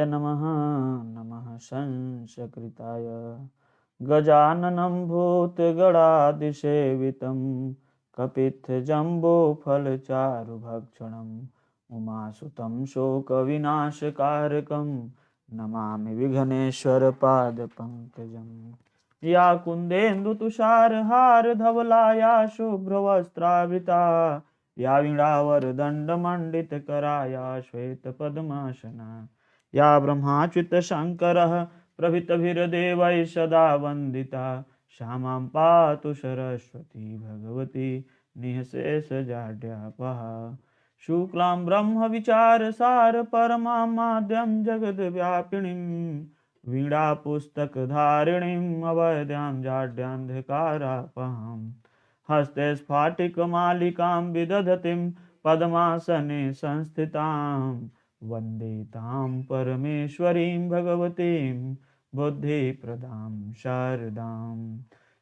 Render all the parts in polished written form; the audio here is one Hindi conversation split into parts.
नमः नमः संसकृताय गजाननं भूतगणादिसेवितं कपित्थजम्बोफलचारुभक्षणम् उमासुतं शोकविनाशकारकं नमामि विघ्नेश्वरपादपङ्कजम्। या कुन्देन्दुतुषारहारधवला या शुभ्रवस्त्रावृता या वीणावरदण्डमण्डितकरा या श्वेतपद्मासना या ब्रह्माच्युतशङ्करः प्रभृतिभिर्देवैः सदा वन्दिता श्यामां पातु सरस्वती भगवती निःशेषजाड्यापहा। शुक्लां ब्रह्मविचारसार परमां माद्यं जगद्व्यापिनीं वीणापुस्तकधारिणीम् अवध्यां जाड्यान्धकारापहाम्। हस्ते स्फाटिकमालिकां विदधतीं पद्मासने संस्थितां वन्दे तां परमेश्वरीं भगवतीं बुद्धिप्रदां शारदां।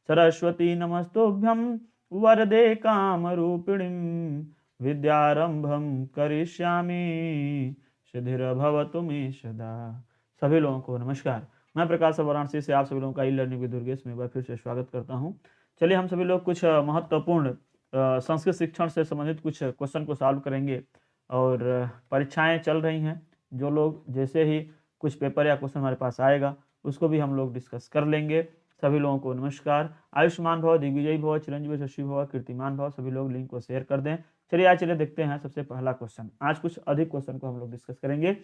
सरस्वती नमस्तुभ्यं वरदे कामरूपिणीं विद्यारंभं करिष्यामि सिद्धिर्भवतु मे सदा। सभी लोगों को नमस्कार। मैं प्रकाश वाराणसी से आप सभी लोगों का ई लर्निंग विद दुर्गेश में एक बार फिर से स्वागत करता हूं। चलिए हम सभी लोग कुछ महत्वपूर्ण संस्कृत शिक्षण से संबंधित कुछ क्वेश्चन को सॉल्व करेंगे। और परीक्षाएं चल रही हैं, जो लोग जैसे ही कुछ पेपर या क्वेश्चन हमारे पास आएगा उसको भी हम लोग डिस्कस कर लेंगे। सभी लोगों को नमस्कार। आयुष्मान भव, दिग्विजयी भव, चिरंजीवी शशि भव, कीर्तिमान भव। सभी लोग लिंक को शेयर कर दें। चलिए देखते हैं सबसे पहला क्वेश्चन। आज कुछ अधिक क्वेश्चन को हम लोग डिस्कस करेंगे।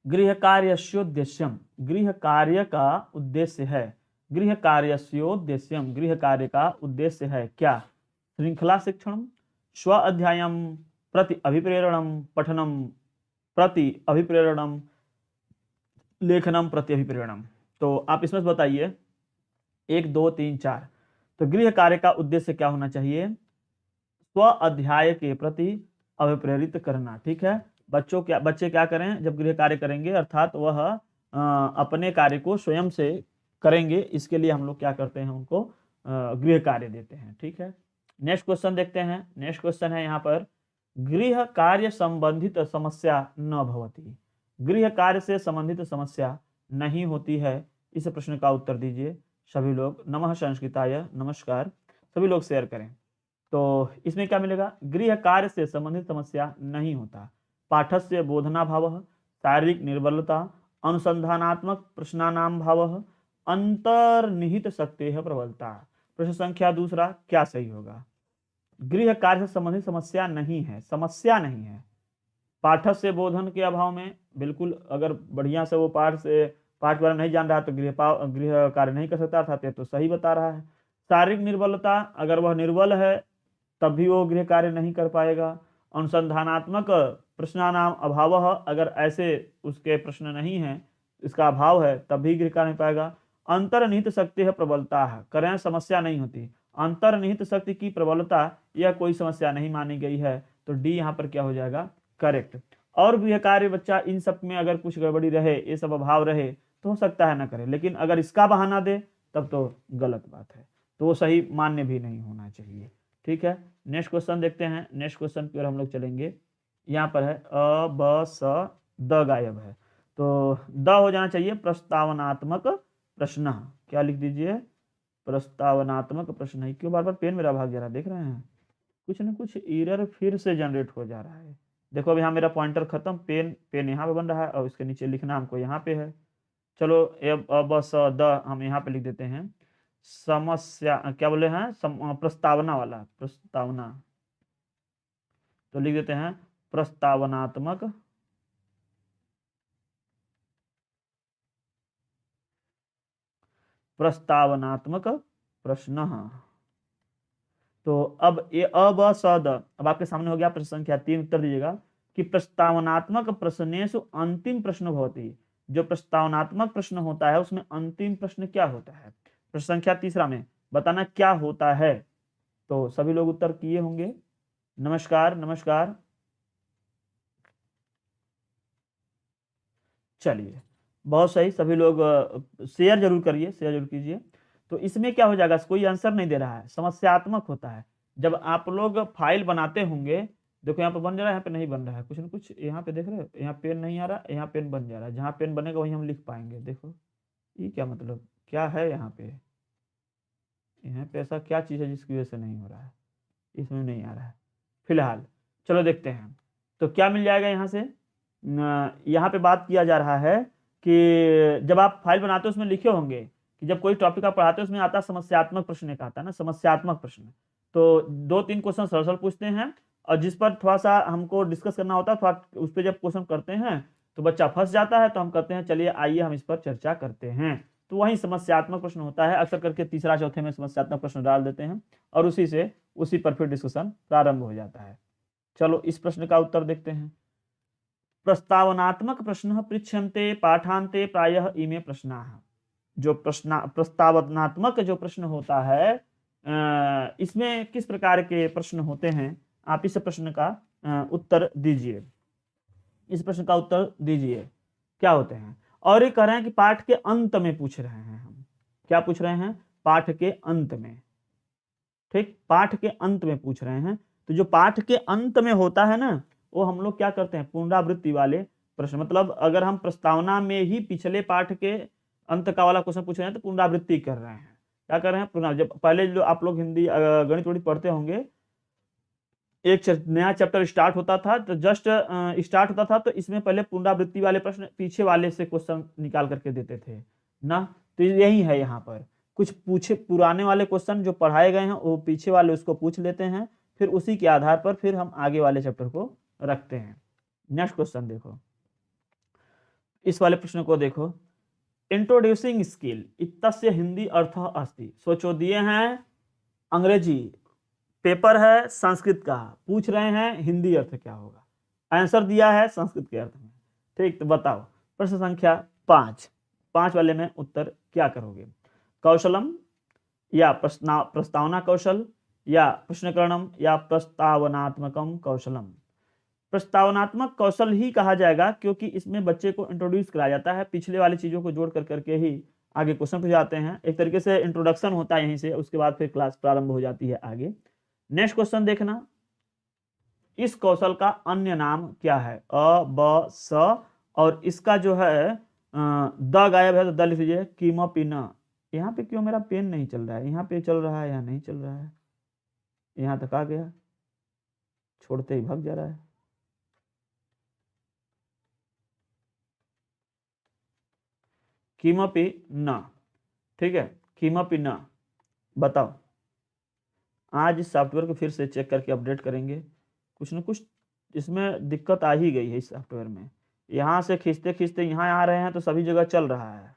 गृह कार्यस्योद्देश्यम, गृह कार्य का उद्देश्य है। गृह कार्यस्योद्देश्यम, गृह कार्य का उद्देश्य है क्या? श्रृंखला शिक्षण, स्व अध्यायम, प्रति अभिप्रेरणम, पठनम प्रति अभिप्रेरणम, लेखनम प्रति अभिप्रेरणम। तो आप इसमें बताइए 1 2 3 4। तो गृह कार्य का उद्देश्य क्या होना चाहिए? स्व अध्याय के प्रति अभिप्रेरित करना। ठीक है, बच्चे क्या करें जब गृह कार्य करेंगे, अर्थात वह अपने कार्य को स्वयं से करेंगे। इसके लिए हम लोग क्या करते हैं, उनको गृह कार्य देते हैं। ठीक है, नेक्स्ट क्वेश्चन देखते हैं। नेक्स्ट क्वेश्चन है यहाँ पर, गृह कार्य संबंधित समस्या न भवति। गृह कार्य से संबंधित समस्या नहीं होती है। इस प्रश्न का उत्तर दीजिए सभी लोग। नमः संस्कृताय, नमस्कार। सभी लोग शेयर करें। तो इसमें क्या मिलेगा? गृह कार्य से संबंधित समस्या नहीं होता। पाठस्य बोधनाभावः, शारीरिक निर्बलता, अनुसंधानात्मक प्रश्नानां भावः, अंतर्निहित शक्तेः प्रबलता। प्रश्न संख्या दूसरा क्या सही होगा? गृह कार्य से संबंधित समस्या नहीं है, समस्या नहीं है। पाठस्य बोधन के अभाव में बिल्कुल, अगर बढ़िया से वो पाठ के बारे में नहीं जान रहा तो गृह कार्य नहीं कर सकता, अर्थात तो सही बता रहा है। शारीरिक निर्बलता, अगर वह निर्बल है तब भी वो गृह कार्य नहीं कर पाएगा। अनुसंधानात्मक प्रश्नानाम अभावः, अगर ऐसे उसके प्रश्न नहीं है, इसका अभाव है, तब भी गृह कार्य नहीं पाएगा। अंतर्निहित शक्ति है प्रबलता है, करें समस्या नहीं होती। अंतर्निहित शक्ति की प्रबलता यह कोई समस्या नहीं मानी गई है। तो डी यहाँ पर क्या हो जाएगा? करेक्ट। और गृह कार्य बच्चा इन सब में अगर कुछ गड़बड़ी रहे, ये सब अभाव रहे तो हो सकता है ना करे, लेकिन अगर इसका बहाना दे तब तो गलत बात है, तो वो सही मान्य भी नहीं होना चाहिए। ठीक है, नेक्स्ट क्वेश्चन देखते हैं। नेक्स्ट क्वेश्चन की ओर हम लोग चलेंगे। यहाँ पर है अ ब स द गायब है, तो द हो जाना चाहिए प्रस्तावनात्मक प्रश्न। क्या लिख दीजिए? प्रस्तावनात्मक प्रश्न। है क्यों बार बार पेन मेरा भाग जा रहा है? देख रहे हैं कुछ न कुछ एरर फिर से जनरेट हो जा रहा है। देखो अभी यहाँ मेरा पॉइंटर खत्म, पेन यहाँ पे बन रहा है और इसके नीचे लिखना हमको यहाँ पे है। चलो अब द हम यहाँ पे लिख देते हैं। समस्या क्या बोले हैं? प्रस्तावना वाला, प्रस्तावना, तो लिख देते हैं प्रस्तावनात्मक प्रश्न। तो अब ये अ ब स द अब आपके सामने हो गया। प्रश्न संख्या 3 उत्तर दीजिएगा कि प्रस्तावनात्मक प्रश्नेषु अंतिम प्रश्न भवति। जो प्रस्तावनात्मक प्रश्न होता है उसमें अंतिम प्रश्न क्या होता है? प्रश्न संख्या तीसरा में बताना क्या होता है। तो सभी लोग उत्तर किए होंगे। नमस्कार नमस्कार। चलिए बहुत सही, सभी लोग शेयर जरूर करिए, शेयर जरूर कीजिए। तो इसमें क्या हो जाएगा? कोई आंसर नहीं दे रहा है, समस्यात्मक होता है। जब आप लोग फाइल बनाते होंगे देखो यहाँ पे बन जा रहा है, यहाँ पे नहीं बन रहा है, कुछ ना कुछ यहाँ पे देख रहे हो, यहाँ पेन नहीं आ रहा, यहाँ पेन बन जा रहा है, जहाँ पेन बनेगा वहीं हम लिख पाएंगे। देखो ये क्या मतलब, क्या है यहाँ पे, यहाँ पे ऐसा क्या चीज़ है जिसकी वजह से नहीं हो रहा है, इसमें नहीं आ रहा है फिलहाल। चलो देखते हैं, तो क्या मिल जाएगा यहाँ से। यहाँ पे बात किया जा रहा है कि जब आप फाइल बनाते हो उसमें लिखे होंगे कि जब कोई टॉपिक आप पढ़ाते हो उसमें आता है समस्यात्मक प्रश्न, एक आता है ना समस्यात्मक प्रश्न। तो 2-3 क्वेश्चन सरल सरल पूछते हैं, और जिस पर थोड़ा सा हमको डिस्कस करना होता है, थोड़ा उस पर जब क्वेश्चन करते हैं तो बच्चा फंस जाता है, तो हम कहते हैं चलिए आइए हम इस पर चर्चा करते हैं। तो वही समस्यात्मक प्रश्न होता है, अक्सर करके तीसरा चौथे में समस्यात्मक प्रश्न डाल देते हैं, और उसी पर फिर डिस्कशन प्रारंभ हो जाता है। चलो इस प्रश्न का उत्तर देखते हैं। प्रस्तावनात्मक प्रश्न पृच्छन्ते पाठांते प्रायः इमे प्रश्नाः। जो प्रस्तावनात्मक जो प्रश्न होता है, इसमें किस प्रकार के प्रश्न होते हैं, आप इस प्रश्न का उत्तर दीजिए। इस प्रश्न का उत्तर दीजिए, क्या होते हैं। और ये कह रहे हैं कि पाठ के अंत में पूछ रहे हैं हम, क्या पूछ रहे हैं, पाठ के अंत में, ठीक, पाठ के अंत में पूछ रहे हैं। तो जो पाठ के अंत में होता है ना, वो हम लोग क्या करते हैं, पुनरावृत्ति वाले प्रश्न, मतलब अगर हम प्रस्तावना में ही पिछले पाठ के अंत का वाला क्वेश्चन पूछ रहे हैं तो पुनरावृत्ति कर रहे हैं। क्या कर रहे हैं, पुनरावृत्ति। जब पहले जो आप लोग हिंदी गणित वणित पढ़ते होंगे, एक नया चैप्टर स्टार्ट होता था तो जस्ट स्टार्ट होता था, तो इसमें पहले पुनरावृत्ति वाले प्रश्न पीछे वाले से क्वेश्चन निकाल करके देते थे ना। तो यही है, यहाँ पर कुछ पूछे पुराने वाले क्वेश्चन जो पढ़ाए गए हैं वो पीछे वाले उसको पूछ लेते हैं, फिर उसी के आधार पर फिर हम आगे वाले चैप्टर को रखते हैं। नेक्स्ट क्वेश्चन देखो, इस वाले प्रश्न को देखो। इंट्रोड्यूसिंग स्किल इत्यस्य हिंदी अर्थ अस्ति। सोचो, दिए हैं अंग्रेजी पेपर है संस्कृत का, पूछ रहे हैं हिंदी अर्थ क्या होगा, आंसर दिया है संस्कृत के अर्थ में, ठीक। तो बताओ प्रश्न संख्या 5 वाले में उत्तर क्या करोगे। कौशलम या प्रस्तावना कौशल या प्रश्नकरणम या प्रस्तावनात्मकम कौशलम। प्रस्तावनात्मक कौशल ही कहा जाएगा, क्योंकि इसमें बच्चे को इंट्रोड्यूस कराया जाता है, पिछले वाली चीजों को जोड़ कर करके ही आगे क्वेश्चन पूछ जाते हैं। एक तरीके से इंट्रोडक्शन होता है यहीं से, उसके बाद फिर क्लास प्रारंभ हो जाती है आगे। नेक्स्ट क्वेश्चन देखना, इस कौशल का अन्य नाम क्या है। अ ब स, और इसका जो है द गायब है तो द लिख लीजिए। किमपि न, यहाँ पे क्यों मेरा पेन नहीं चल रहा है, यहाँ पे चल रहा है या नहीं चल रहा है, यहाँ तक आ गया, छोड़ते ही भाग जा रहा है। किमपि न, ठीक है, किमपि न। बताओ, आज इस सॉफ्टवेयर को फिर से चेक करके अपडेट करेंगे, कुछ न कुछ इसमें दिक्कत आ ही गई है इस सॉफ्टवेयर में। यहाँ से खींचते खींचते यहाँ आ रहे हैं तो सभी जगह चल रहा है,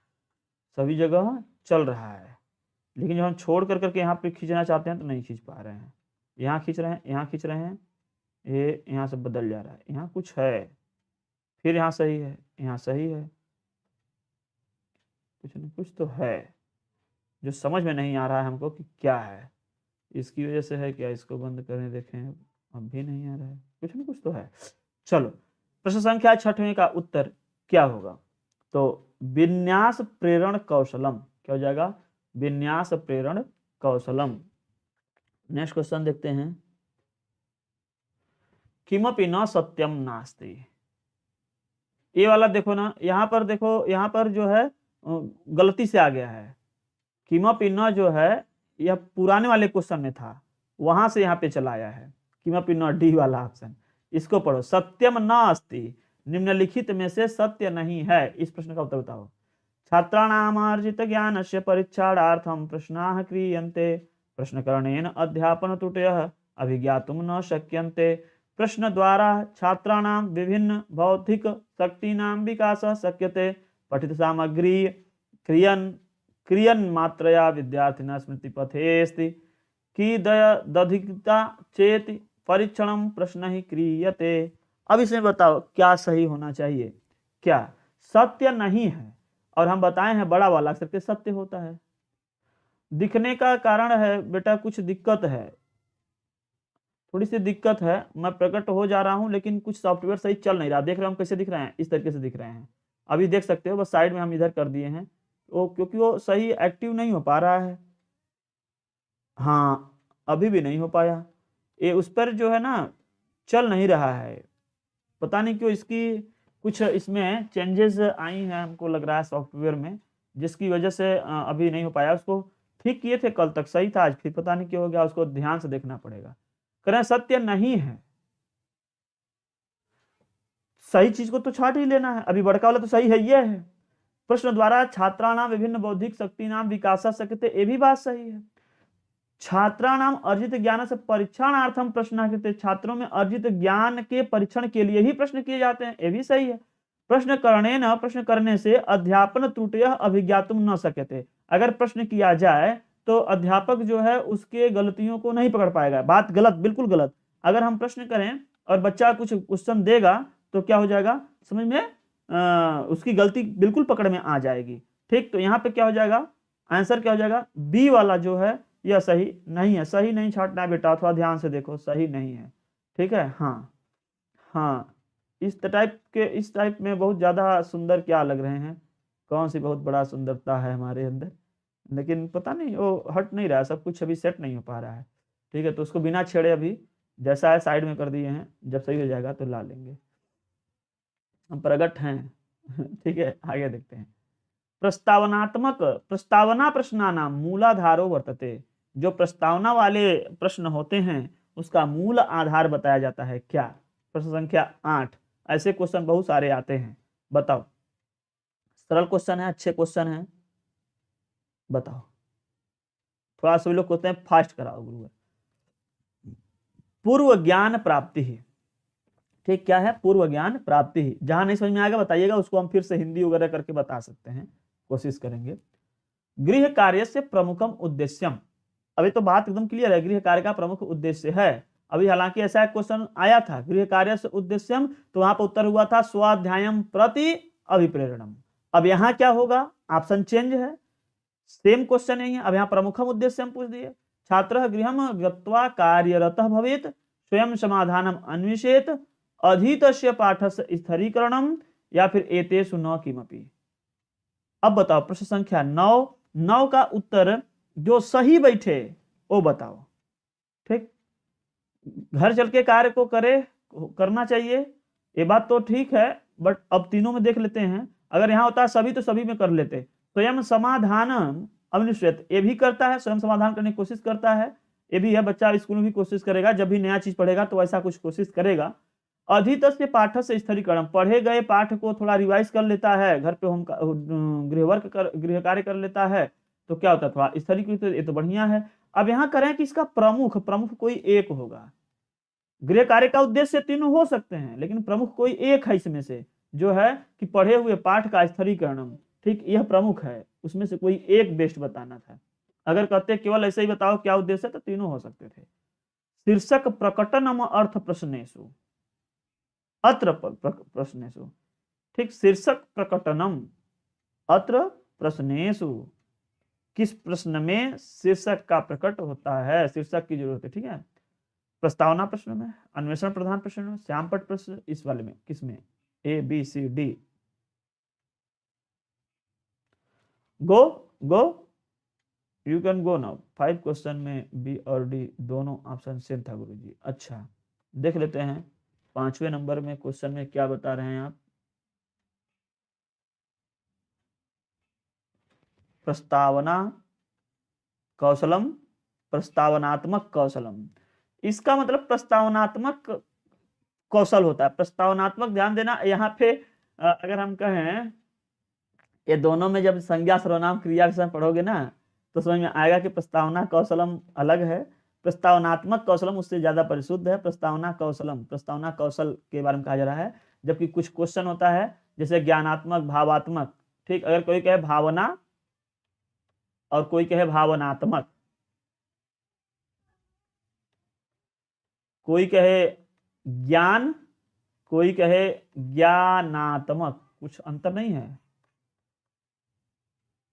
सभी जगह चल रहा है, लेकिन जब हम छोड़ कर करके यहाँ पे खींचना चाहते हैं तो नहीं खींच पा रहे हैं। यहाँ खींच रहे हैं, यहाँ खींच रहे हैं, ये यहाँ से बदल जा रहा है, यहाँ कुछ है, फिर यहाँ सही है, यहाँ सही है, कुछ न कुछ तो है जो समझ में नहीं आ रहा है हमको कि क्या है, इसकी वजह से है क्या। इसको बंद करें, देखें, अब भी नहीं आ रहा है, कुछ न कुछ तो है। चलो प्रश्न संख्या 6 का उत्तर क्या होगा। तो विन्यास प्रेरण कौशलम, क्या हो जाएगा, विन्यास प्रेरण कौशलम। नेक्स्ट क्वेश्चन देखते हैं, किमपि न सत्यम नास्ति। ये वाला देखो ना, यहाँ पर देखो, यहाँ पर जो है गलती से आ गया है। किमपि न जो है यह पुराने वाले क्वेश्चन में था, वहां से यहाँ पे चला आया है। किमपि न, डी वाला ऑप्शन, इसको पढ़ो। सत्यम न अस्ति, निम्नलिखित में से सत्य नहीं है। इस प्रश्न का उत्तर बताओ। छात्राणाम अर्जित ज्ञानस्य परीक्षार्थम प्रश्नाः क्रियन्ते, प्रश्नकरणेन अध्यापन त्रुटयः अभिज्ञातुं न शक्यन्ते। प्रश्न द्वारा छात्राणाम विभिन्न बौद्धिक शक्तीनां विकासः शक्यते। पठित सामग्री क्रियन मात्रया विद्यार्थिनः स्मृतिपथेऽस्ति। कीदधिकता चेत परीक्षणं प्रश्नैः क्रियते। अब इसमें बताओ क्या सही होना चाहिए। क्या सत्य नहीं है, और हम बताए हैं बड़ा वाला अक्षर के सत्य होता है। दिखने का कारण है बेटा, कुछ दिक्कत है, थोड़ी सी दिक्कत है, मैं प्रकट हो जा रहा हूं, लेकिन कुछ सॉफ्टवेयर सही चल नहीं रहा। देख रहे हो हम कैसे दिख रहे हैं, इस तरीके से दिख रहे हैं, अभी देख सकते हो, बस साइड में हम इधर कर दिए हैं, वो क्योंकि वो सही एक्टिव नहीं हो पा रहा है। हाँ, अभी भी नहीं हो पाया। ये उस पर जो है ना, चल नहीं रहा है। पता नहीं क्यों इसकी कुछ इसमें चेंजेस आई हैं, हमको लग रहा है सॉफ्टवेयर में, जिसकी वजह से अभी नहीं हो पाया। उसको ठीक किए थे कल तक, सही था, आज फिर पता नहीं क्यों हो गया, उसको ध्यान से देखना पड़ेगा। करें सत्य नहीं है, सही चीज को तो छाट ही लेना है। अभी बड़का वाला तो सही है, ये है। प्रश्न द्वारा छात्राणाम विभिन्न बौद्धिक शक्ति नाम विकास सकते, ये भी बात सही है। छात्राणाम अर्जित ज्ञान से परीक्षणार्थम प्रश्न, छात्रों में अर्जित ज्ञान के परीक्षण के लिए ही प्रश्न किए जाते हैं, ये भी सही है। प्रश्न करने से अध्यापन त्रुटियः अभिज्ञातुम न सकते, अगर प्रश्न किया जाए तो अध्यापक जो है उसके गलतियों को नहीं पकड़ पाएगा। बात गलत, बिल्कुल गलत। अगर हम प्रश्न करें और बच्चा कुछ क्वेश्चन देगा तो क्या हो जाएगा, समझ में उसकी गलती बिल्कुल पकड़ में आ जाएगी। ठीक, तो यहाँ पे क्या हो जाएगा, आंसर क्या हो जाएगा, बी वाला जो है यह सही नहीं है। सही नहीं छाटना है बेटा, थोड़ा ध्यान से देखो, सही नहीं है। ठीक है, हाँ हाँ, इस टाइप में बहुत ज़्यादा सुंदर क्या लग रहे हैं, कौन सी बहुत बड़ा सुंदरता है हमारे अंदर, लेकिन पता नहीं वो हट नहीं रहा है, सब कुछ अभी सेट नहीं हो पा रहा है। ठीक है, तो उसको बिना छेड़े अभी जैसा है साइड में कर दिए हैं, जब सही हो जाएगा तो ला लेंगे, हम प्रगट हैं। ठीक है, आगे देखते हैं। प्रस्तावना प्रश्नानाम मूलाधारो वर्तते, जो प्रस्तावना वाले प्रश्न होते हैं उसका मूल आधार बताया जाता है क्या। प्रश्न संख्या 8, ऐसे क्वेश्चन बहुत सारे आते हैं, बताओ। सरल क्वेश्चन है, अच्छे क्वेश्चन है, बताओ। थोड़ा सभी लोग कहते हैं फास्ट कराओ गुरु। पूर्व ज्ञान प्राप्ति ही, ठीक, क्या है, पूर्व ज्ञान प्राप्ति ही। जहां नहीं समझ में आएगा बताइएगा, उसको हम फिर से हिंदी वगैरह करके बता सकते हैं, कोशिश करेंगे। गृह कार्य से प्रमुखम उद्देश्यम, अभी तो बात एकदम क्लियर है, गृह कार्य का प्रमुख उद्देश्य है। अभी हालांकि ऐसा एक क्वेश्चन आया था, गृह कार्य से उद्देश्यम, तो वहां पर उत्तर हुआ था स्वाध्यायम प्रति अभिप्रेरणम। अब यहाँ क्या होगा, ऑप्शन चेंज है, सेम क्वेश्चन नहीं है। अब यहाँ प्रमुखम उद्देश्य हम पूछ दिए, छात्र गृहम गत्वा कार्यरतः भवेत्, स्वयं समाधानम अन्विषेत, अधीतस्य पाठस्य स्थिरीकरणम, या फिर एतेषु न किमपि। अब बताओ प्रश्न संख्या 9 का उत्तर जो सही बैठे वो बताओ। ठीक, घर चल के कार्य को करना चाहिए, ये बात तो ठीक है, बट अब तीनों में देख लेते हैं। अगर यहाँ होता है सभी तो सभी में कर लेते। स्वयं समाधान अनिश्चित, ये भी करता है, स्वयं समाधान करने की कोशिश करता है, ये भी है। बच्चा स्कूल में भी कोशिश करेगा, जब भी नया चीज पढ़ेगा तो ऐसा कुछ कोशिश करेगा। अधितस्य पाठ से स्थिरीकरण, पढ़े गए पाठ को थोड़ा रिवाइज कर लेता है, घर पे गृह कार्य कर लेता है, तो क्या होता है थोड़ा स्थिरीकृत, ये तो बढ़िया है। अब यहाँ करें कि इसका प्रमुख कोई एक होगा। गृह कार्य का उद्देश्य तीनों हो सकते हैं, लेकिन प्रमुख कोई एक है इसमें से, जो है कि पढ़े हुए पाठ का स्थिरीकरण। ठीक, यह प्रमुख है, उसमें से कोई एक बेस्ट बताना था। अगर कहते केवल ऐसे ही बताओ क्या उद्देश्य है, तो तीनों हो सकते थे। शीर्षक प्रकटनम अर्थ प्रश्नेषु, अत्र प्रश्नेषु, ठीक, शीर्षक प्रकटनम अत्र प्रश्नेषु, किस प्रश्न में शीर्षक का प्रकट होता है, शीर्षक की जरूरत है। ठीक है, प्रस्तावना प्रश्न में, अन्वेषण प्रधान प्रश्न में, श्यामपट प्रश्न, इस वाले में, किसमें, A B C D. Go go, you can go now. 5 question में बी और डी दोनों ऑप्शन सेम था गुरुजी। अच्छा, देख लेते हैं 5वें नंबर में क्वेश्चन में क्या बता रहे हैं आप। प्रस्तावना कौशलम, प्रस्तावनात्मक कौशलम, इसका मतलब प्रस्तावनात्मक कौशल होता है। प्रस्तावनात्मक, ध्यान देना यहाँ पे, अगर हम कहें ये दोनों में जब संज्ञा सर्वनाम क्रिया विशेषण पढ़ोगे ना, तो समझ में आएगा कि प्रस्तावना कौशलम अलग है, प्रस्तावनात्मक कौशलम उससे ज्यादा परिशुद्ध है। प्रस्तावना कौशल के बारे में कहा जा रहा है, जबकि कुछ क्वेश्चन होता है जैसे ज्ञानात्मक, भावात्मक। ठीक, अगर कोई कहे भावना और कोई कहे भावनात्मक, कोई कहे ज्ञान, कोई कहे ज्ञानात्मक, कुछ अंतर नहीं है।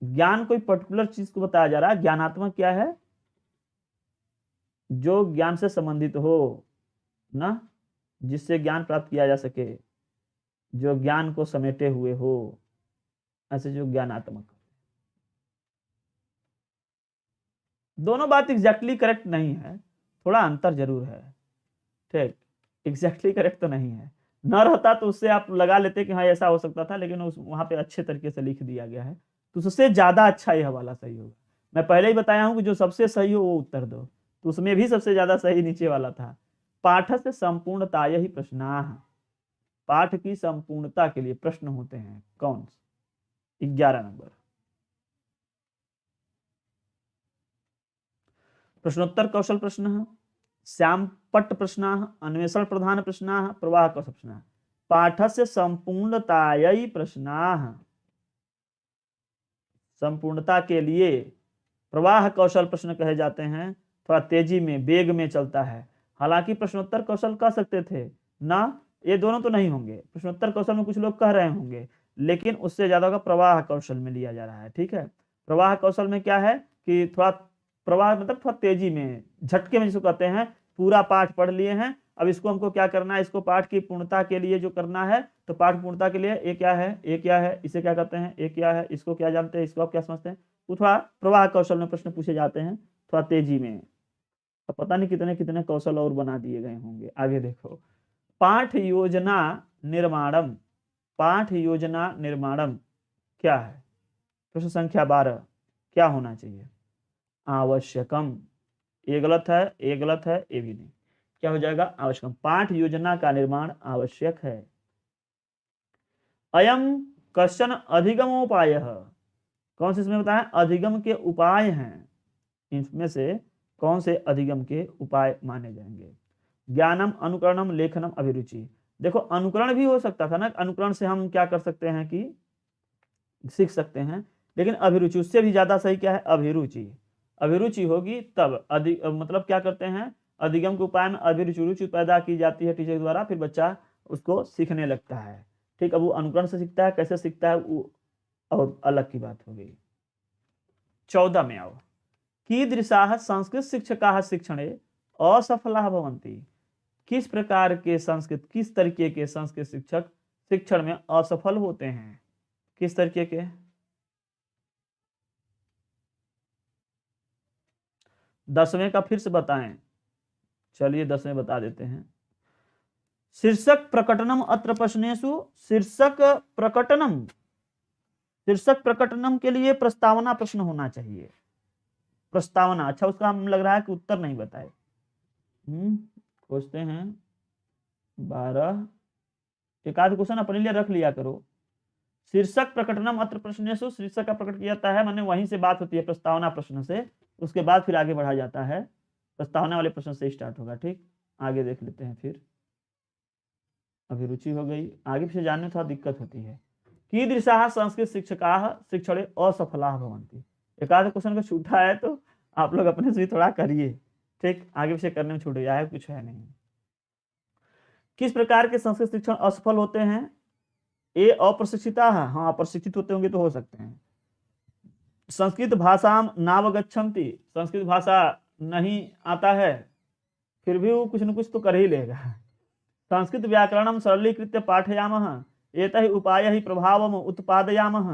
ज्ञान कोई पर्टिकुलर चीज को बताया जा रहा है, ज्ञानात्मक क्या है, जो ज्ञान से संबंधित हो ना, जिससे ज्ञान प्राप्त किया जा सके, जो ज्ञान को समेटे हुए हो, ऐसे जो ज्ञानात्मक। दोनों बात एग्जैक्टली करेक्ट नहीं है, थोड़ा अंतर जरूर है। ठीक, एग्जैक्टली करेक्ट तो नहीं है, न रहता तो उससे आप लगा लेते कि हाँ ऐसा हो सकता था, लेकिन उस वहां पे अच्छे तरीके से लिख दिया गया है, तो उससे ज्यादा अच्छा यह वाला सही होगा। मैं पहले ही बताया हूं कि जो सबसे सही हो वो उत्तर दो, तो उसमें भी सबसे ज्यादा सही नीचे वाला था। पाठ से संपूर्णता ही प्रश्नाः, पाठ की संपूर्णता के लिए प्रश्न होते हैं कौन? 11 नंबर। प्रश्नोत्तर कौशल प्रश्न, श्याम पट्ट प्रश्न, अन्वेषण प्रधान प्रश्न, प्रवाह कौशल प्रश्न। पाठस्य संपूर्णतायै प्रश्नाः, संपूर्णता के लिए प्रवाह कौशल प्रश्न कहे जाते हैं, थोड़ा तेजी में वेग में चलता है। हालांकि प्रश्नोत्तर कौशल कह सकते थे ना, ये दोनों तो नहीं होंगे, प्रश्नोत्तर कौशल में कुछ लोग कह रहे होंगे, लेकिन उससे ज्यादा का प्रवाह कौशल में लिया जा रहा है। ठीक है, प्रवाह कौशल में क्या है कि थोड़ा प्रवाह मतलब थोड़ा तेजी में, झटके में जिसको कहते हैं, पूरा पाठ पढ़ लिए हैं, अब इसको हमको क्या करना है, इसको पाठ की पूर्णता के लिए जो करना है, तो पाठ पूर्णता के लिए ये क्या है, ये क्या है, इसे क्या कहते हैं, ये क्या है, इसको क्या जानते हैं, इसको आप क्या समझते हैं, तो थोड़ा प्रवाह कौशल में प्रश्न पूछे जाते हैं थोड़ा तेजी में। अब पता नहीं कितने कितने कौशल और बना दिए गए होंगे। आगे देखो, पाठ योजना निर्माणम, पाठ योजना निर्माणम क्या है? प्रश्न संख्या 12, क्या होना चाहिए? आवश्यकम, ये गलत है, ये गलत है, ये भी नहीं, क्या हो जाएगा? आवश्यकम। पाठ योजना का निर्माण आवश्यक है। अयम कश्चन अधिगमोपाय, कौन से इसमें बताया? अधिगम के उपाय हैं, इनमें से कौन से अधिगम के उपाय माने जाएंगे? ज्ञानम, अनुकरणम, लेखनम, अभिरुचि। देखो अनुकरण भी हो सकता था ना, अनुकरण से हम क्या कर सकते हैं कि सीख सकते हैं, लेकिन अभिरुचि उससे भी ज्यादा सही क्या है? अभिरुचि। अभिरुचि होगी तब मतलब क्या करते हैं, अधिगम के उपाय में अभिरुचि, रुचि पैदा की जाती है टीचर द्वारा, फिर बच्चा उसको सीखने लगता है। ठीक, अब वो अनुकरण से सीखता है, कैसे सीखता है वो और अलग की बात हो गई। 14 में आओ, कीदृशाः संस्कृत शिक्षकाः शिक्षणे असफलाः भवन्ति, किस प्रकार के संस्कृत, किस तरीके के संस्कृत शिक्षक शिक्षण में असफल होते हैं? किस तरीके के? 10वें का फिर से बताएं, चलिए 10वें बता देते हैं। शीर्षक प्रकटनम अत्र प्रश्नेषु, शीर्षक प्रकटनम, शीर्षक प्रकटनम के लिए प्रस्तावना प्रश्न होना चाहिए। प्रस्तावना, अच्छा उसका हम लग रहा है कि उत्तर नहीं बताए। खोजते हैं 12, एक आध क्वेश्चन अपने लिए रख लिया करो। शीर्षक प्रकटनम अत्र प्रश्नेषु, शीर्षक का प्रकट किया जाता है, माने वहीं से बात होती है प्रस्तावना प्रश्न से, उसके बाद फिर आगे बढ़ा जाता है, प्रस्तावना वाले प्रश्न से स्टार्ट होगा। ठीक, आगे देख लेते हैं फिर। अभिरुचि हो गई, आगे पीछे जानने में थोड़ा दिक्कत होती है। कीदृशाः संस्कृत शिक्षकाः शिक्षणे असफलाः भवन्ति, एक आध क्वेश्चन का छूटा है तो आप लोग अपने से थोड़ा करिए। ठीक, आगे पीछे करने में छूट गया है, कुछ है नहीं। किस प्रकार के संस्कृत शिक्षण असफल होते हैं? ये अप्रशिक्षिता है, हाँ अप्रशिक्षित होते होंगे तो हो सकते हैं। संस्कृत भाषा नावगच्छन्ति, संस्कृत भाषा नहीं आता है, फिर भी वो कुछ न कुछ तो कर ही लेगा। संस्कृत व्याकरणम सरलीकृत्य पाठयामः, एतहि उपायहि प्रभावम उत्पादयामः।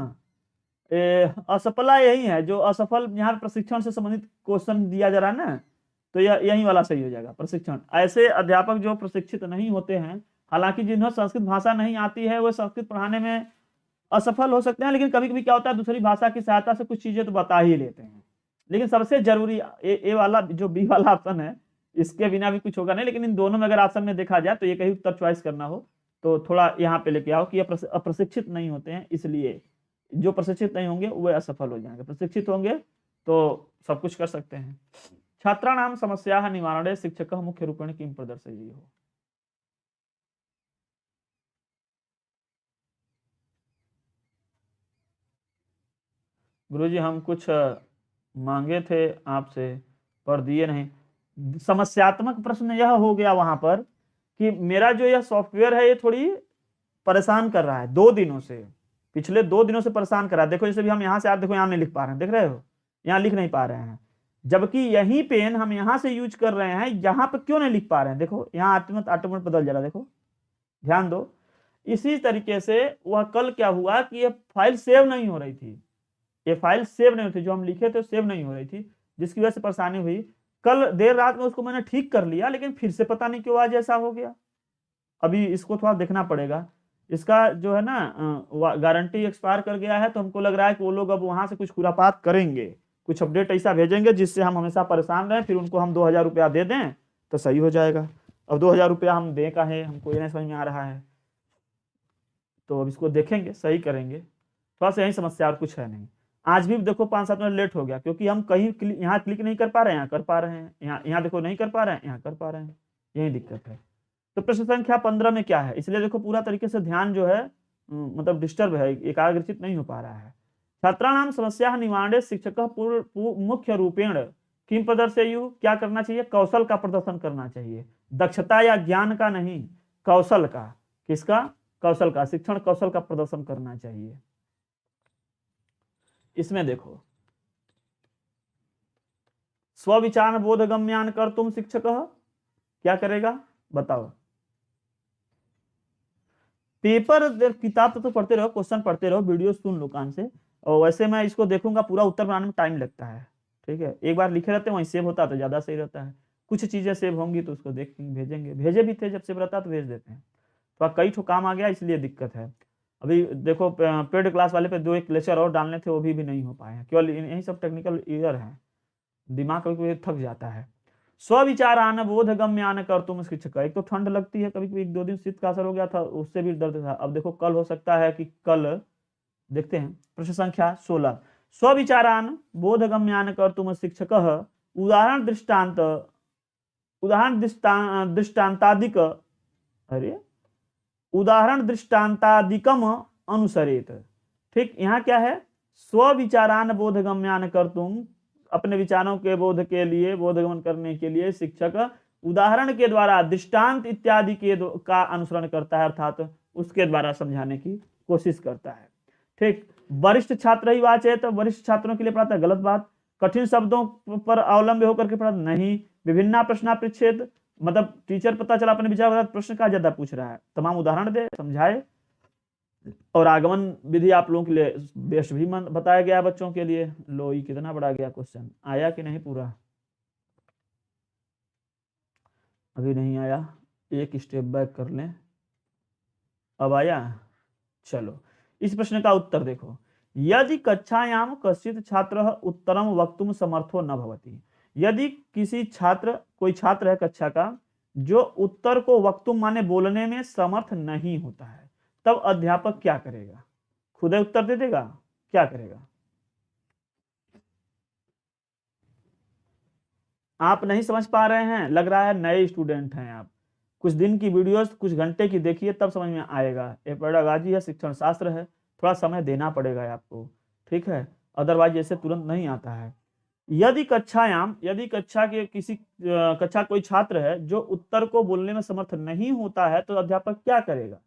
असफला यही है, जो असफल यहाँ प्रशिक्षण से संबंधित क्वेश्चन दिया जा रहा है ना, तो यह यही वाला सही हो जाएगा। प्रशिक्षण, ऐसे अध्यापक जो प्रशिक्षित नहीं होते हैं, हालांकि जिन्हें संस्कृत भाषा नहीं आती है वो संस्कृत पढ़ाने में असफल हो सकते हैं, लेकिन कभी कभी क्या होता है दूसरी भाषा की सहायता से कुछ चीजें तो बता ही लेते हैं। लेकिन सबसे जरूरी ए वाला जो बी वाला ऑप्शन है, इसके बिना भी कुछ होगा नहीं, लेकिन इन दोनों में अगर ऑप्शन में देखा जाए तो ये कहीं उत्तर चॉइस करना हो तो थोड़ा यहाँ पे लेके आओ कि अप्रशिक्षित नहीं होते हैं, इसलिए जो प्रशिक्षित नहीं होंगे वो असफल हो जाएंगे, प्रशिक्षित होंगे तो सब कुछ कर सकते हैं। छात्राणाम समस्या निवारणे शिक्षक मुख्य रूपेण किम प्रदर्शयति हो। गुरुजी हम कुछ मांगे थे आपसे पर दिए नहीं। समस्यात्मक प्रश्न यह हो गया वहां पर कि मेरा जो यह सॉफ्टवेयर है ये थोड़ी परेशान कर रहा है 2 दिनों से, पिछले 2 दिनों से परेशान कर रहा है। देखो जैसे भी हम यहाँ से आप देखो यहाँ नहीं लिख पा रहे हैं, देख रहे हो यहाँ लिख नहीं पा रहे हैं, जबकि यही पेन हम यहाँ से यूज कर रहे हैं, यहाँ पे क्यों नहीं लिख पा रहे हैं? देखो यहाँ ऑटोमेटिक बदल जा रहा है, देखो ध्यान दो। इसी तरीके से वह कल क्या हुआ कि ये फाइल सेव नहीं हो रही थी, ये फाइल सेव नहीं होती, जो हम लिखे थे सेव नहीं हो रही थी, जिसकी वजह से परेशानी हुई। कल देर रात में उसको मैंने ठीक कर लिया, लेकिन फिर से पता नहीं क्यों आज ऐसा हो गया। अभी इसको थोड़ा देखना पड़ेगा। इसका जो है ना गारंटी एक्सपायर कर गया है, तो हमको लग रहा है कि वो लोग अब वहां से कुछ खुरापात करेंगे, कुछ अपडेट ऐसा भेजेंगे जिससे हम हमेशा परेशान रहें, फिर उनको हम 2,000 रुपया दे दें तो सही हो जाएगा। अब 2,000 रुपया हम दें काहे, हमको ये नहीं समझ में आ रहा है। तो अब इसको देखेंगे, सही करेंगे। थोड़ा सा यही समस्या, और कुछ है नहीं। आज भी देखो 5-7 मिनट लेट हो गया, क्योंकि हम कहीं यहाँ क्लिक नहीं कर पा रहे हैं, यहाँ कर पा रहे हैं, यहाँ देखो नहीं कर पा रहे हैं, यहाँ कर पा रहे हैं, यही दिक्कत है। तो प्रश्न संख्या 15 में क्या है, इसलिए देखो पूरा तरीके से ध्यान जो है मतलब डिस्टर्ब है, एकाग्रचित नहीं हो पा रहा है। छात्राणाम समस्या निवारणे शिक्षक मुख्य रूपेण किम प्रदर्शयु, क्या करना चाहिए, कौशल का प्रदर्शन करना चाहिए, दक्षता या ज्ञान का नहीं, कौशल का। किसका, कौशल का, शिक्षण कौशल का प्रदर्शन करना चाहिए। इसमें देखो स्विचार बोधगम्यान कर तुम शिक्षक क्या करेगा, बताओ। पेपर किताब तो पढ़ते रहो, क्वेश्चन पढ़ते रहो, वीडियो सुन लो कान से, और वैसे मैं इसको देखूंगा, पूरा उत्तर बनाने में टाइम लगता है, ठीक है। एक बार लिखे रहते हैं वहीं सेव होता तो ज्यादा सही रहता है। कुछ चीजें सेव होंगी तो उसको देख भेजेंगे, भेजे भी थे, जब सेव रहता तो भेज देते हैं। तो कई ठो काम आ गया, इसलिए दिक्कत है। अभी देखो पेड क्लास वाले पे 2-1 लेक्चर और डालने थे, वो भी नहीं हो पाए हैं, केवल यही सब टेक्निकल एरर है, दिमाग कभी कभी थक जाता है। स्विचारान बोधगम्यान कर तुम शिक्षक, एक तो ठंड लगती है, कभी कभी 1-2 दिन शीत का असर हो गया था, उससे भी दर्द था। अब देखो कल हो सकता है कि कल देखते हैं। प्रश्न संख्या 16 स्विचारान बोधगम्यान कर तुम शिक्षक उदाहरण दृष्टांतादिक, अरे उदाहरण दृष्टांतादिकम अनुसरेत। ठीक, यहाँ क्या है, स्विचारान बोधगम्यान कर तुम, अपने विचारों के बोध के लिए, बोधगमन करने के लिए शिक्षक उदाहरण के द्वारा, दृष्टांत इत्यादि के का अनुसरण करता है, अर्थात उसके द्वारा समझाने की कोशिश करता है। ठीक, वरिष्ठ छात्र ही वाचे, तो वरिष्ठ छात्रों के लिए पढ़ाता है, गलत बात। कठिन शब्दों पर अवलंबे होकर के पढ़ाता नहीं। विभिन्न प्रश्नापरिच्छेद, मतलब टीचर पता चला अपने विचार बता, प्रश्न का ज्यादा पूछ रहा है, तमाम उदाहरण दे, समझाए। और आगमन विधि आप लोगों के लिए बेस्ट भी बताया गया है बच्चों के लिए। लो, ये कितना बड़ा गया क्वेश्चन, आया कि नहीं पूरा, अभी नहीं आया, एक स्टेप बैक कर लें, अब आया। चलो, इस प्रश्न का उत्तर देखो, यदि कक्षायाम कश्चित छात्र उत्तरम वक्तुम समर्थो न भवति, यदि किसी छात्र, कोई छात्र है कक्षा का, जो उत्तर को वक्तुम माने बोलने में समर्थ नहीं होता है, तब अध्यापक क्या करेगा, खुद उत्तर दे देगा, क्या करेगा। आप नहीं समझ पा रहे हैं, लग रहा है नए स्टूडेंट हैं आप, कुछ दिन की वीडियोस, कुछ घंटे की देखिए, तब समझ में आएगा। ये पेडागॉजी है, शिक्षण शास्त्र है, थोड़ा समय देना पड़ेगा आपको, ठीक है, अदरवाइज ऐसे तुरंत नहीं आता है। यदि कक्षायाम, यदि कक्षा के किसी कक्षा कोई छात्र है जो उत्तर को बोलने में समर्थ नहीं होता है, तो अध्यापक क्या करेगा,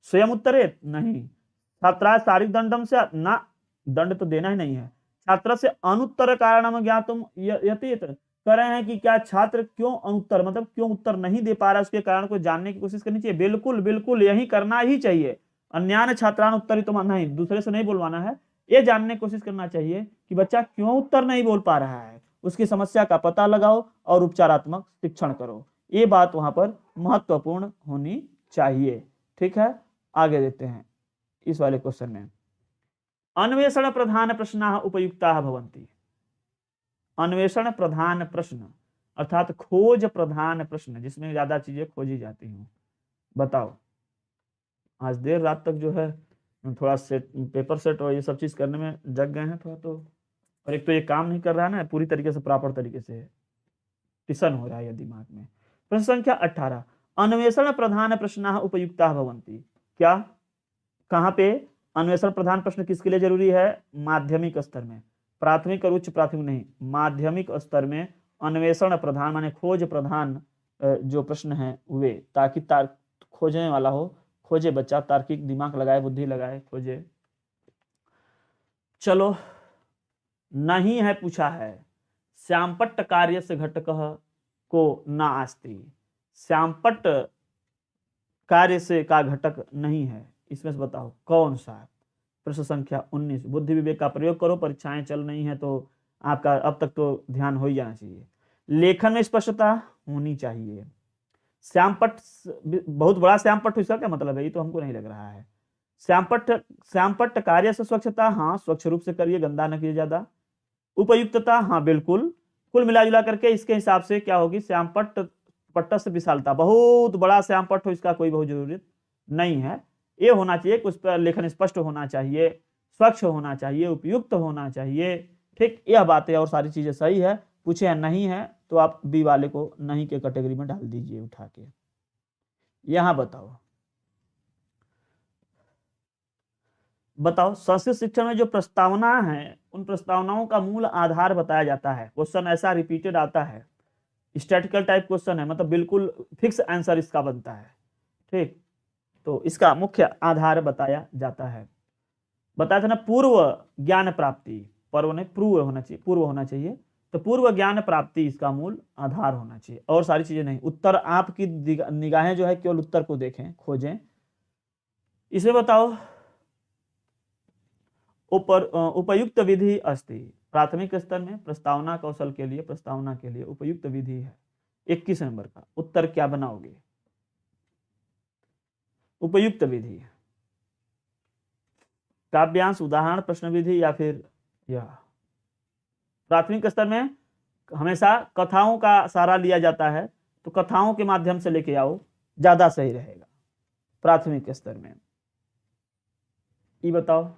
स्वयं उत्तरेत, नहीं। छात्रा शारीरिक दंडम से ना, दंड तो देना ही नहीं है। छात्र से अनुत्तर कारणम ज्ञातुम यतीत, कह रहे हैं कि क्या छात्र क्यों अनुत्तर, मतलब क्यों उत्तर नहीं दे पा रहा है, उसके कारण को जानने की कोशिश करनी चाहिए। बिल्कुल बिल्कुल यही करना ही चाहिए। अन्यान छात्रान उत्तरित तो नहीं, दूसरे से नहीं बोलवाना है, ये जानने की कोशिश करना चाहिए कि बच्चा क्यों उत्तर नहीं बोल पा रहा है, उसकी समस्या का पता लगाओ और उपचारात्मक शिक्षण करो। ये बात वहां पर महत्वपूर्ण होनी चाहिए, ठीक है। आगे देखते हैं इस वाले क्वेश्चन में, अन्वेषण प्रधान प्रश्न उपयुक्ता भवन्ति। अन्वेषण प्रधान प्रश्न अर्थात खोज प्रधान प्रश्न, जिसमें ज्यादा चीजें खोजी जाती हूँ, बताओ। आज देर रात तक जो है थोड़ा सेट, पेपर सेट और ये सब चीज करने में जग गए हैं थोड़ा, तो और एक तो ये काम नहीं कर रहा है ना पूरी तरीके से, प्रॉपर तरीके से टिसन हो रहा है दिमाग में। प्रश्न संख्या 18 अन्वेषण प्रधान प्रश्न उपयुक्ता भवन्ति, क्या, कहाँ पे अन्वेषण प्रधान प्रश्न किसके लिए जरूरी है, माध्यमिक स्तर में, प्राथमिक और उच्च प्राथमिक नहीं, माध्यमिक स्तर में अन्वेषण प्रधान माने खोज प्रधान जो प्रश्न है वे, ताकि खोजने वाला हो, खोजे बच्चा, तार्किक दिमाग लगाए, बुद्धि लगाए, खोजे। चलो, नहीं है पूछा है, श्यामपट्ट कार्य से घटक को न आस्ति, श्यामपट्ट कार्य से का घटक नहीं है, इसमें से बताओ कौन सा। प्रश्न संख्या 19 बुद्धि विवेक का प्रयोग करो, परीक्षाएं चल रही हैं तो आपका अब तक तो ध्यान हो ही जाना चाहिए। लेखन में स्पष्टता होनी चाहिए, श्यामपट्ट बहुत बड़ा श्यामपट्ट, इसका क्या मतलब है, ये तो हमको नहीं लग रहा है। श्यामपट्ट कार्य से स्वच्छता, हाँ स्वच्छ रूप से करिए, गंदा न कीजिए ज्यादा। उपयुक्तता, हाँ बिल्कुल, कुल मिला जुला करके इसके हिसाब से क्या होगी, श्यामपट्ट पट्ट से विशालता, बहुत बड़ा श्यामपट्ट हो इसका कोई बहुत जरूरत नहीं है। ये होना चाहिए, उस पर लेखन स्पष्ट होना चाहिए, स्वच्छ होना चाहिए, उपयुक्त होना चाहिए, ठीक, यह बात है। और सारी चीजें सही है, पूछे या नहीं है तो आप बी वाले को नहीं के कैटेगरी में डाल दीजिए उठा के। यहां बताओ संस्कृत शिक्षण में जो प्रस्तावना है, उन प्रस्तावनाओं का मूल आधार बताया जाता है। क्वेश्चन ऐसा रिपीटेड आता है, स्टैटिकल टाइप क्वेश्चन है, मतलब बिल्कुल फिक्स आंसर इसका बनता है, ठीक। तो इसका मुख्य आधार बताया जाता है। बताया था ना, पूर्व ज्ञान प्राप्ति, पर्व नहीं पूर्व होना चाहिए, पूर्व होना चाहिए, तो पूर्व ज्ञान प्राप्ति इसका मूल आधार होना चाहिए, और सारी चीजें नहीं। उत्तर, आपकी निगाहें जो है केवल उत्तर को देखें, खोजें। इसमें बताओ उपयुक्त विधि अस्ति, प्राथमिक स्तर में प्रस्तावना कौशल के लिए, प्रस्तावना के लिए उपयुक्त विधि है 21 नंबर का। उत्तर क्या बनाओगे, उपयुक्त विधि, काव्यांश, उदाहरण, प्रश्न विधि, या फिर यह। प्राथमिक स्तर में हमेशा कथाओं का सहारा लिया जाता है, तो कथाओं के माध्यम से लेके आओ, ज्यादा सही रहेगा प्राथमिक स्तर में। ये बताओ,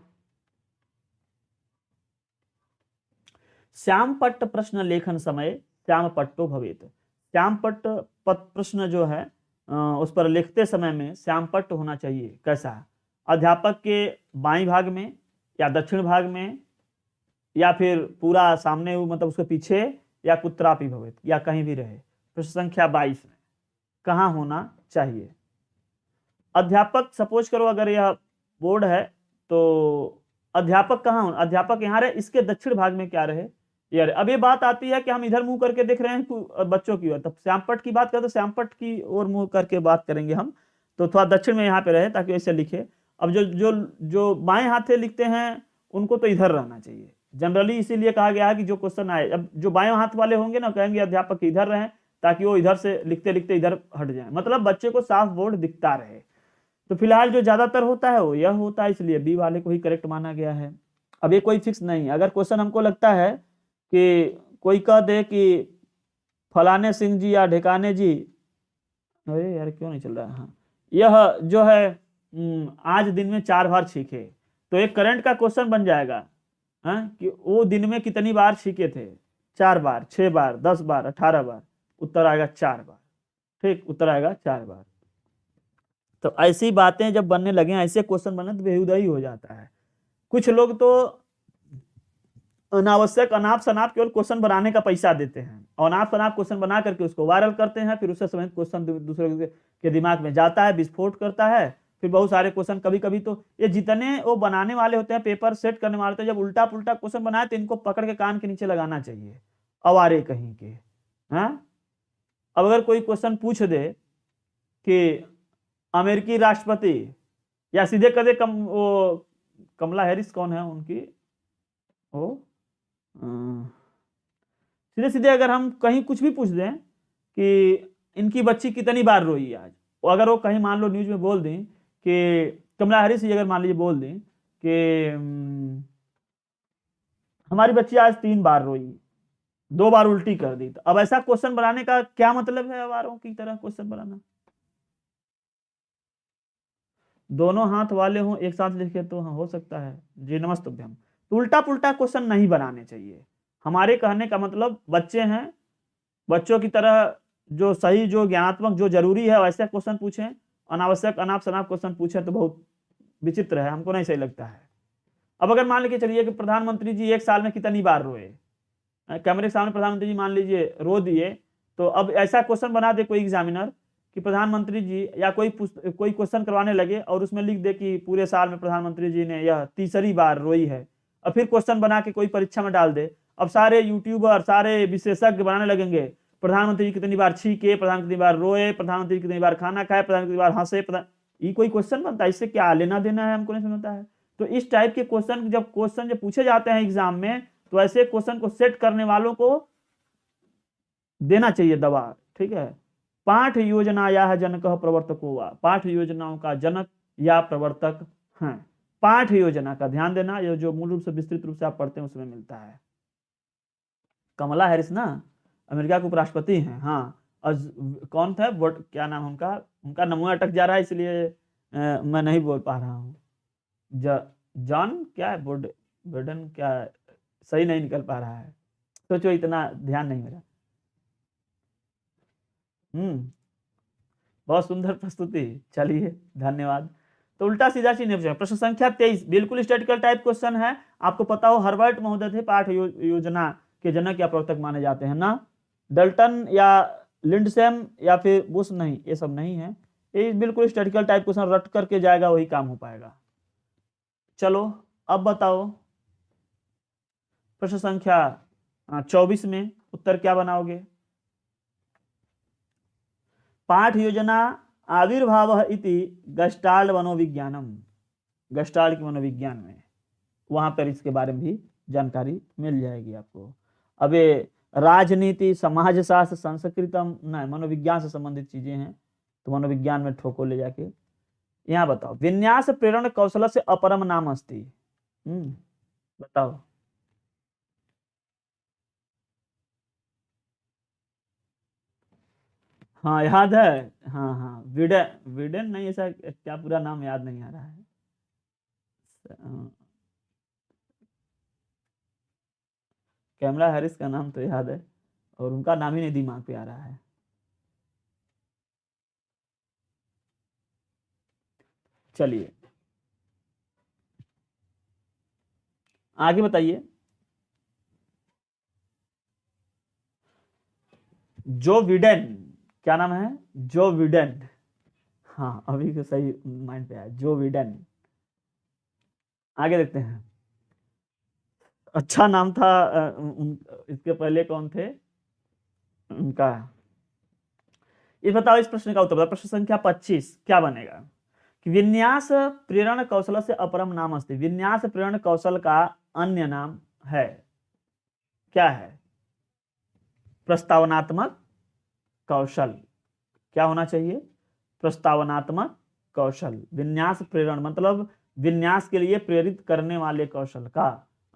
श्यामपट्ट प्रश्न लेखन समय श्यामपट्टो भवेत, श्यामपट्ट प्रश्न जो है उस पर लिखते समय में श्यामपट्ट होना चाहिए। कैसा, अध्यापक के बाईं भाग में या दक्षिण भाग में, या फिर पूरा सामने, मतलब उसके पीछे, या कुत्रापि भवेत, या कहीं भी रहे। प्रश्न संख्या 22 में कहाँ होना चाहिए। अध्यापक, सपोज करो अगर यह बोर्ड है तो अध्यापक कहाँ, अध्यापक यहाँ रहे, इसके दक्षिण भाग में क्या रहे, यार। अब ये बात आती है कि हम इधर मुंह करके देख रहे हैं बच्चों की ओर, तब श्यामपट्ट की बात करें तो श्यामपट्ट की ओर मुंह करके बात करेंगे हम, तो थोड़ा दक्षिण में यहाँ पे रहे ताकि ऐसे लिखे। अब जो जो जो बाएं हाथ से लिखते हैं उनको तो इधर रहना चाहिए जनरली, इसीलिए कहा गया है कि जो क्वेश्चन आए, अब जो बाएं हाथ वाले होंगे ना, कहेंगे अध्यापक इधर रहें, ताकि वो इधर से लिखते लिखते इधर हट जाए, मतलब बच्चे को साफ बोर्ड दिखता रहे। तो फिलहाल जो ज्यादातर होता है वो यह होता है, इसलिए बी वाले को ही करेक्ट माना गया है। अब ये कोई फिक्स नहीं, अगर क्वेश्चन हमको लगता है कि कोई कह दे कि फलाने सिंह जी या ढेकाने जी, अरे यार क्यों नहीं चल रहा है, हाँ, यह जो है आज दिन में 4 बार छींके, तो एक करंट का क्वेश्चन बन जाएगा, हाँ, कि वो दिन में कितनी बार छींके थे, 4 बार, 6 बार, 10 बार, 18 बार, उत्तर आएगा 4 बार, ठीक, उत्तर आएगा 4 बार। तो ऐसी बातें जब बनने लगे, ऐसे क्वेश्चन बने तो बेहुदा ही हो जाता है। कुछ लोग तो अनावश्यक अनाप शनाप केवल क्वेश्चन बनाने का पैसा देते हैं, और अनाप शनाप क्वेश्चन बना करके उसको वायरल करते हैं, फिर उससे समय क्वेश्चन दूसरे के दिमाग में जाता है, विस्फोट करता है, फिर बहुत सारे क्वेश्चन, कभी कभी तो ये जितने वो बनाने वाले होते हैं, पेपर सेट करने वाले होते हैं, जब उल्टा पुल्टा क्वेश्चन बनाए तो इनको पकड़ के कान के नीचे लगाना चाहिए, अवारे कहीं के। हाँ, अब अगर कोई क्वेश्चन पूछ दे कि अमेरिकी राष्ट्रपति, या सीधे कदे वो कमला हैरिस कौन है उनकी, वो सीधे सीधे अगर हम कहीं कुछ भी पूछ दें कि इनकी बच्ची कितनी बार रोई आज, अगर वो कहीं मान लो न्यूज में बोल दें कि कमला हैरिस ही अगर मान लीजिए बोल दें कि हमारी बच्ची आज 3 बार रोई, 2 बार उल्टी कर दी, तो अब ऐसा क्वेश्चन बनाने का क्या मतलब है, अवारों की तरह क्वेश्चन बनाना। दोनों हाथ वाले हों एक साथ लिखे तो हाँ हो सकता है जी, नमस्तुभ्यम। तो उल्टा पुल्टा क्वेश्चन नहीं बनाने चाहिए। हमारे कहने का मतलब बच्चे हैं, बच्चों की तरह जो सही, जो ज्ञानात्मक, जो जरूरी है वैसे क्वेश्चन पूछें, अनावश्यक अनाप शनाप क्वेश्चन पूछें तो बहुत विचित्र है, हमको नहीं सही लगता है। अब अगर मान लीजिए चलिए कि प्रधानमंत्री जी 1 साल में कितनी बार रोए, कैमरे के सामने प्रधानमंत्री जी मान लीजिए रो दिए, तो अब ऐसा क्वेश्चन बना दे कोई एग्जामिनर कि प्रधानमंत्री जी, या कोई क्वेश्चन करवाने लगे और उसमें लिख दे कि पूरे साल में प्रधानमंत्री जी ने यह 3री बार रोई है, और फिर क्वेश्चन बना के कोई परीक्षा में डाल दे। अब सारे यूट्यूबर, सारे विशेषज्ञ बनाने लगेंगे प्रधानमंत्री जी कितनी बार छींके, प्रधानमंत्री कितनी बार रोए, प्रधानमंत्री कितनी बार खाना खाए, प्रधानमंत्री कितनी बार हंसे, ये कोई क्वेश्चन बनता है? इससे क्या लेना देना है, हमको नहीं समझता है। तो इस टाइप के क्वेश्चन जब पूछे जाते हैं एग्जाम में, तो ऐसे क्वेश्चन को सेट करने वालों को देना चाहिए दबा, ठीक है। पाठ योजनायाः जनकः प्रवर्तको वा, पाठ योजनाओं का जनक या प्रवर्तक है। पाठ योजना का ध्यान देना, ये जो मूल रूप से विस्तृत रूप से आप पढ़ते हैं उसमें मिलता है। कमला हैरिस ना अमेरिका के उपराष्ट्रपति हैं। हाँ, कौन था क्या नाम उनका, उनका नमूना अटक जा रहा है इसलिए मैं नहीं बोल पा रहा हूँ। जॉन क्या है, बोर्डन क्या, सही नहीं निकल पा रहा है, सोचो इतना ध्यान नहीं मेरा। बहुत सुंदर प्रस्तुति, चलिए धन्यवाद। तो उल्टा सीधा चीज नहीं पूछा। प्रश्न संख्या 23 बिल्कुल स्टैटिकल टाइप क्वेश्चन है। आपको पता हो हर्बर्ट महोदय थे पाठ योजना के जनक या प्रवर्तक माने जाते हैं ना, डल्टन या लिंडसेम या फिर बुश नहीं, ये सब नहीं है। ये बिल्कुल स्टैटिकल टाइप क्वेश्चन रट करके जाएगा वही काम हो पाएगा। चलो अब बताओ प्रश्न संख्या 24 में उत्तर क्या बनाओगे। पाठ योजना आविर्भाव इति गस्टाल्ट मनोविज्ञानम, गस्टाल्ट के मनोविज्ञान में वहां पर इसके बारे में भी जानकारी मिल जाएगी आपको। अब ये राजनीति, समाजशास्त्र, संस्कृतम नहीं, मनोविज्ञान से संबंधित चीजें हैं तो मनोविज्ञान में ठोको ले जाके। यहाँ बताओ विन्यास प्रेरण कौशल से अपरम नाम अस्ति, बताओ। हाँ याद है, हाँ विडेन, विडेन नहीं, ऐसा क्या पूरा नाम याद नहीं आ रहा है। कैमला हैरिस का नाम तो याद है और उनका नाम ही नहीं दिमाग पे आ रहा है। चलिए आगे बताइए। जो विडेन, क्या नाम है, जो विडेन, हाँ अभी तो सही माइंड पे आया, जो विडेन। आगे देखते हैं। अच्छा नाम था। इसके पहले कौन थे उनका, ये बताओ। इस प्रश्न का उत्तर बताओ। प्रश्न संख्या 25 क्या बनेगा कि विन्यास प्रेरण कौशल से अपरम नाम अस्ति, विन्यास प्रेरण कौशल का अन्य नाम है, क्या है। प्रस्तावनात्मक कौशल, क्या होना चाहिए, प्रस्तावनात्मक कौशल। विन्यास प्रेरण मतलब विन्यास के लिए प्रेरित करने वाले कौशल का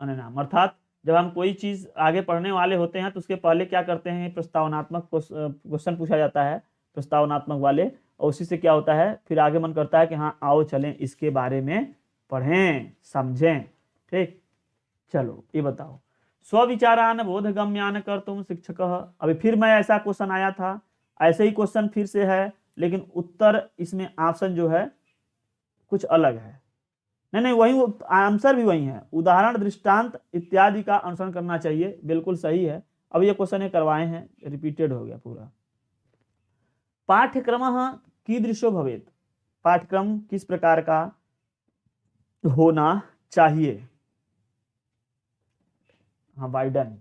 अन्य नाम। अर्थात जब हम कोई चीज आगे पढ़ने वाले होते हैं तो उसके पहले क्या करते हैं, प्रस्तावनात्मक क्वेश्चन पूछा जाता है, प्रस्तावनात्मक वाले, और उसी से क्या होता है फिर आगे मन करता है कि हाँ आओ चलें इसके बारे में पढ़ें समझें। ठीक, चलो ये बताओ। स्वविचारान बोधगम्यान कर तुम शिक्षक। अभी फिर मैं ऐसा क्वेश्चन आया था, ऐसे ही क्वेश्चन फिर से है, लेकिन उत्तर इसमें ऑप्शन जो है कुछ अलग है। नहीं वही आंसर भी वही है, उदाहरण दृष्टांत इत्यादि का अनुसरण करना चाहिए, बिल्कुल सही है। अब ये क्वेश्चन करवाए हैं, रिपीटेड हो गया पूरा। पाठ्यक्रम कीदृशो भवेत्, पाठ्यक्रम किस प्रकार का होना चाहिए। हाँ बाइडन।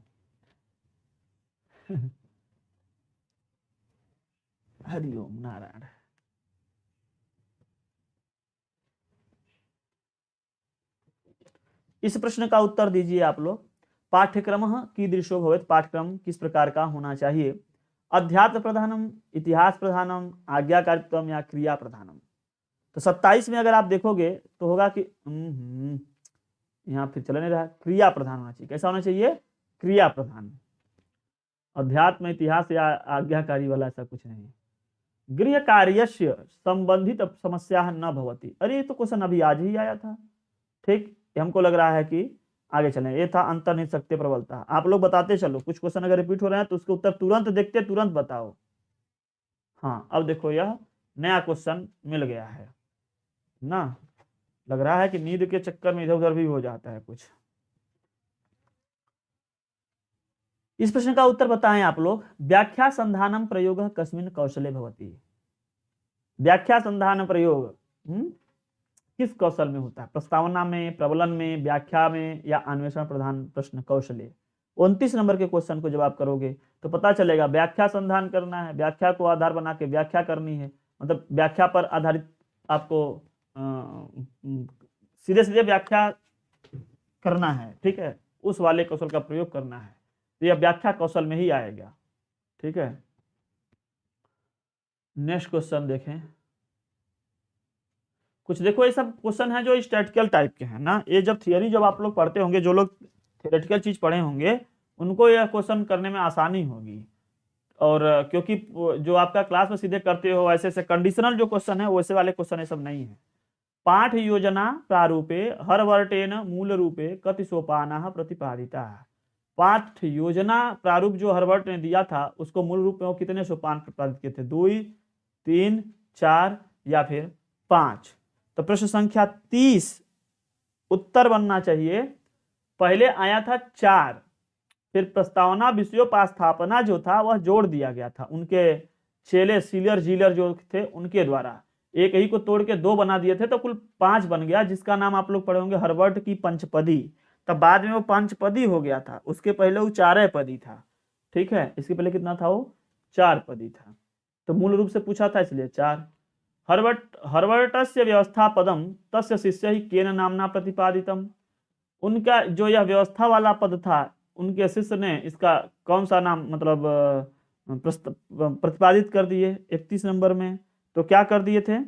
हरिओम नारायण। इस प्रश्न का उत्तर दीजिए आप लोग। पाठ्यक्रम कीदृशो भवेत्, पाठ्यक्रम किस प्रकार का होना चाहिए। अध्यात्म प्रधानम, इतिहास प्रधानम, आज्ञाकारित्वम या क्रिया प्रधानम। तो 27 में अगर आप देखोगे तो होगा कि यहाँ फिर चल नहीं रहा, क्रिया प्रधान होना चाहिए। कैसा होना चाहिए, क्रिया प्रधान। अध्यात्म, इतिहास या आज्ञाकारी वाला ऐसा कुछ नहीं। गृह कार्यस्य संबंधित समस्या न भवती, अरे ये तो क्वेश्चन अभी आज ही आया था। ठीक, हमको लग रहा है कि आगे चलें। ये था अंतर्निहित शक्ति प्रबलता। आप लोग बताते चलो, कुछ क्वेश्चन अगर रिपीट हो रहे हैं तो उसके उत्तर तुरंत देखते तुरंत बताओ। हाँ अब देखो यह नया क्वेश्चन मिल गया है ना, लग रहा है कि नींद के चक्कर में इधर उधर भी हो जाता है कुछ। इस प्रश्न का उत्तर बताएं आप लोग। व्याख्या संधानम प्रयोग कस्मिन् कौशले भवति, व्याख्या संधान प्रयोग किस कौशल में होता है, प्रस्तावना में, प्रबलन में, व्याख्या में या अन्वेषण प्रधान प्रश्न कौशले। 29 नंबर के क्वेश्चन को जब आप करोगे तो पता चलेगा व्याख्या संधान करना है, व्याख्या को आधार बना के व्याख्या करनी है, मतलब व्याख्या पर आधारित आपको सीधे सीधे व्याख्या करना है। ठीक है, उस वाले कौशल का प्रयोग करना है, तो यह व्याख्या कौशल में ही आएगा। ठीक है, नेक्स्ट क्वेश्चन देखें। कुछ देखो ये सब क्वेश्चन है जो स्टैटिकल टाइप के हैं ना, ये जब थियरी जब आप लोग पढ़ते होंगे, जो लोग थियोरेटिकल चीज पढ़े होंगे उनको यह क्वेश्चन करने में आसानी होगी। और क्योंकि जो आपका क्लास में सीधे करते हो ऐसे ऐसे कंडीशनल जो क्वेश्चन है वैसे वाले क्वेश्चन ये सब नहीं है। पाठ योजना प्रारूपे हर वर्टेन मूल रूपे कति सोपाना प्रतिपादिता। पाठ योजना प्रारूप जो हर्बर्ट ने दिया था उसको मूल रूप में वो कितने सोपान प्रतिपादित किए थे? 2, 3, 4 या फिर 5? तो प्रश्न संख्या 30 उत्तर बनना चाहिए। पहले आया था 4, फिर प्रस्तावना विषयोपस्थापना जो था वह जोड़ दिया गया था उनके चेले सीलर जीलर जो थे उनके द्वारा। एक ही को तोड़ के 2 बना दिए थे तो कुल 5 बन गया, जिसका नाम आप लोग पढ़े होंगे हर्बर्ट की पंचपदी। तब बाद में वो पांचपदी हो गया था, उसके पहले वो 4 पदी था। ठीक है, इसके पहले कितना था? वो 4 पदी था। तो मूल रूप से पूछा था इसलिए 4। हर्बर्टस्य व्यवस्था पदम तस्य शिष्य ही केन नामना प्रतिपादितम। उनका जो यह व्यवस्था वाला पद था उनके शिष्य ने इसका कौन सा नाम मतलब प्रतिपादित कर दिए 31 नंबर में। तो क्या कर दिए थे?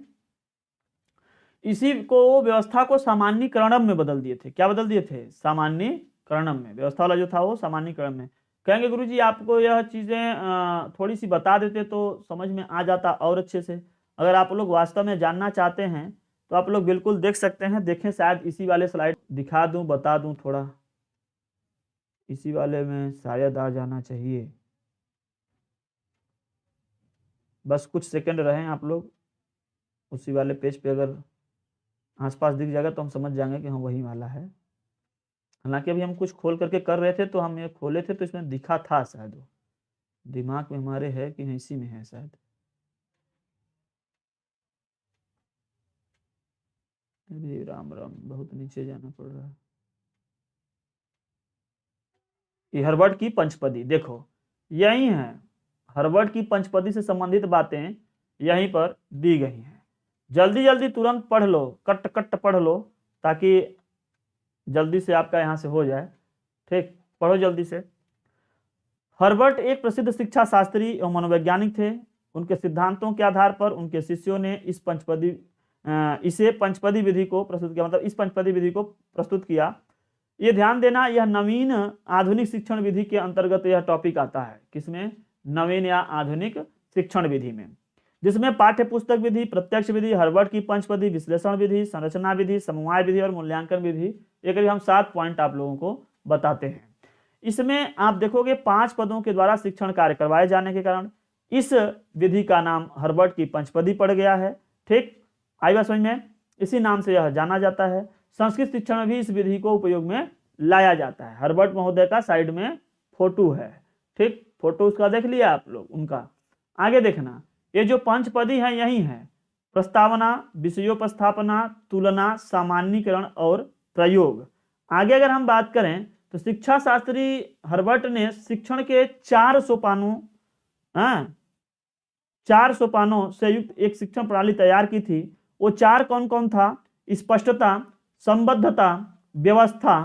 इसी को व्यवस्था को सामान्यकरणम में बदल दिए थे। क्या बदल दिए थे? सामान्यकरणम में। व्यवस्था वाला जो था वो सामान्यकरण में। कहेंगे गुरुजी आपको यह चीजें थोड़ी सी बता देते तो समझ में आ जाता और अच्छे से। अगर आप लोग वास्तव में जानना चाहते हैं तो आप लोग बिल्कुल देख सकते हैं। देखें, शायद इसी वाले स्लाइड दिखा दूं, बता दूं थोड़ा। इसी वाले में शायद आ जाना चाहिए। बस कुछ सेकंड रहें आप लोग। उसी वाले पेज पे अगर आसपास दिख जाएगा तो हम समझ जाएंगे कि हाँ वही वाला है। हालांकि अभी हम कुछ खोल करके कर रहे थे तो हम ये खोले थे तो इसमें दिखा था शायद, वो दिमाग में हमारे है कि इसी में है शायद। अरे राम राम, बहुत नीचे जाना पड़ रहा है। ये हर्बर्ट की पंचपदी देखो, यही है। हर्बर्ट की पंचपदी से संबंधित बातें यहीं पर दी गई हैं। जल्दी जल्दी तुरंत पढ़ लो, कट कट पढ़ लो ताकि जल्दी से आपका यहाँ से हो जाए। ठीक, पढ़ो जल्दी से। हर्बर्ट एक प्रसिद्ध शिक्षा शास्त्री एवं मनोवैज्ञानिक थे। उनके सिद्धांतों के आधार पर उनके शिष्यों ने इसे पंचपदी विधि को प्रस्तुत किया, मतलब इस पंचपदी विधि को प्रस्तुत किया। ये ध्यान देना, यह नवीन आधुनिक शिक्षण विधि के अंतर्गत यह टॉपिक आता है। किसमें? नवीन या आधुनिक शिक्षण विधि में, जिसमें पाठ्य पुस्तक विधि, प्रत्यक्ष विधि, हर्बर्ट की पंचपदी, विश्लेषण विधि, संरचना विधि, समवाय विधि और मूल्यांकन विधि। ये करीब हम 7 पॉइंट आप लोगों को बताते हैं। इसमें आप देखोगे 5 पदों के द्वारा शिक्षण कार्य करवाए जाने के कारण इस विधि का नाम हर्बर्ट की पंचपदी पड़ गया है। ठीक, आई बात समझ में? इसी नाम से यह जाना जाता है। संस्कृत शिक्षण में भी इस विधि को उपयोग में लाया जाता है। हर्बर्ट महोदय का साइड में फोटो है। ठीक, फोटो उसका देख लिया आप लोग उनका। आगे देखना, ये जो पंचपदी है यही है: प्रस्तावना, विषयोपस्थापना, तुलना, सामान्यीकरण और प्रयोग। आगे अगर हम बात करें तो शिक्षा शास्त्री हर्बर्ट ने शिक्षण के 4 सोपानों 4 सोपानों से युक्त एक शिक्षण प्रणाली तैयार की थी। वो 4 कौन कौन था? स्पष्टता, संबद्धता, व्यवस्था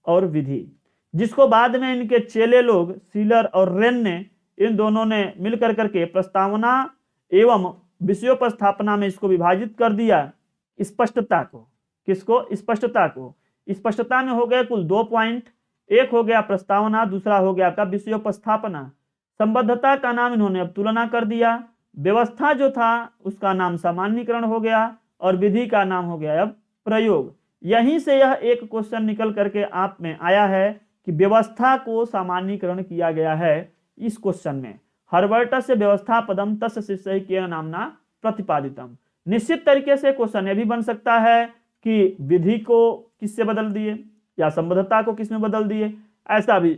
और विधि, जिसको बाद में इनके चेले लोग सीलर और रेन ने, इन दोनों ने मिलकर करके प्रस्तावना एवं विषयोपस्थापना में इसको विभाजित कर दिया। स्पष्टता को, किसको? स्पष्टता को। स्पष्टता में हो गए कुल 2 पॉइंट, एक हो गया प्रस्तावना, दूसरा हो गया आपका विषयोपस्थापना। संबद्धता का नाम इन्होंने अब तुलना कर दिया। व्यवस्था जो था उसका नाम सामान्यीकरण हो गया और विधि का नाम हो गया अब प्रयोग। यहीं से यह एक क्वेश्चन निकल करके आप में आया है कि व्यवस्था को सामान्यीकरण किया गया है इस क्वेश्चन में। हर्बर्टस से व्यवस्था पदम तस्य शिष्य केन नामना प्रतिपादितम। निश्चित तरीके से क्वेश्चन यह भी बन सकता है कि विधि को किससे बदल दिए या संबद्धता को किसमें बदल दिए, ऐसा भी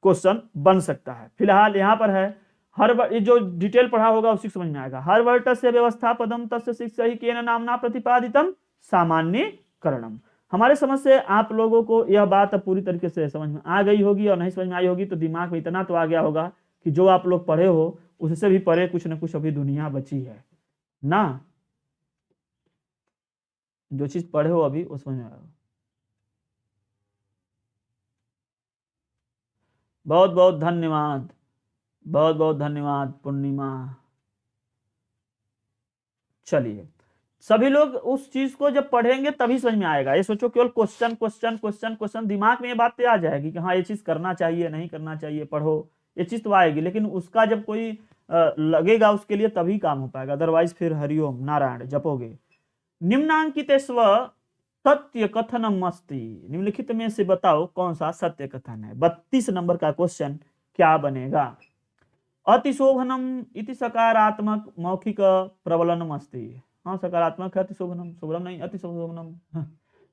क्वेश्चन बन सकता है। फिलहाल यहाँ पर है ये जो डिटेल पढ़ा होगा उसी समझ में आएगा। हर्बर्टस से व्यवस्था पदम तस्य शिष्य ही केन नामना प्रतिपादितम सामान्यीकरणम। हमारे समझ से आप लोगों को यह बात पूरी तरीके से समझ में आ गई होगी, और नहीं समझ में आई होगी तो दिमाग में इतना तो आ गया होगा कि जो आप लोग पढ़े हो उससे भी परे कुछ न कुछ अभी दुनिया बची है ना। जो चीज पढ़े हो अभी वो समझ में आएगा। बहुत बहुत धन्यवाद, बहुत बहुत धन्यवाद पूर्णिमा। चलिए, सभी लोग उस चीज को जब पढ़ेंगे तभी समझ में आएगा। ये सोचो केवल क्वेश्चन क्वेश्चन क्वेश्चन क्वेश्चन, दिमाग में ये बात तो आ जाएगी कि हाँ ये चीज करना चाहिए नहीं करना चाहिए, पढ़ो, ये चीज तो आएगी, लेकिन उसका जब कोई लगेगा उसके लिए तभी काम हो पाएगा, अदरवाइज फिर हरिओम नारायण जपोगे। निम्नांकित स्व सत्य कथनम अस्ति, निम्नलिखित में से बताओ कौन सा सत्य कथन है। 32 नंबर का क्वेश्चन क्या बनेगा। अतिशोभनम इति सकारात्मक मौखिक प्रबलनम अस्ति। हाँ सकारात्मक है अतिशोभनम, शोभनम नहीं अतिशोभनम।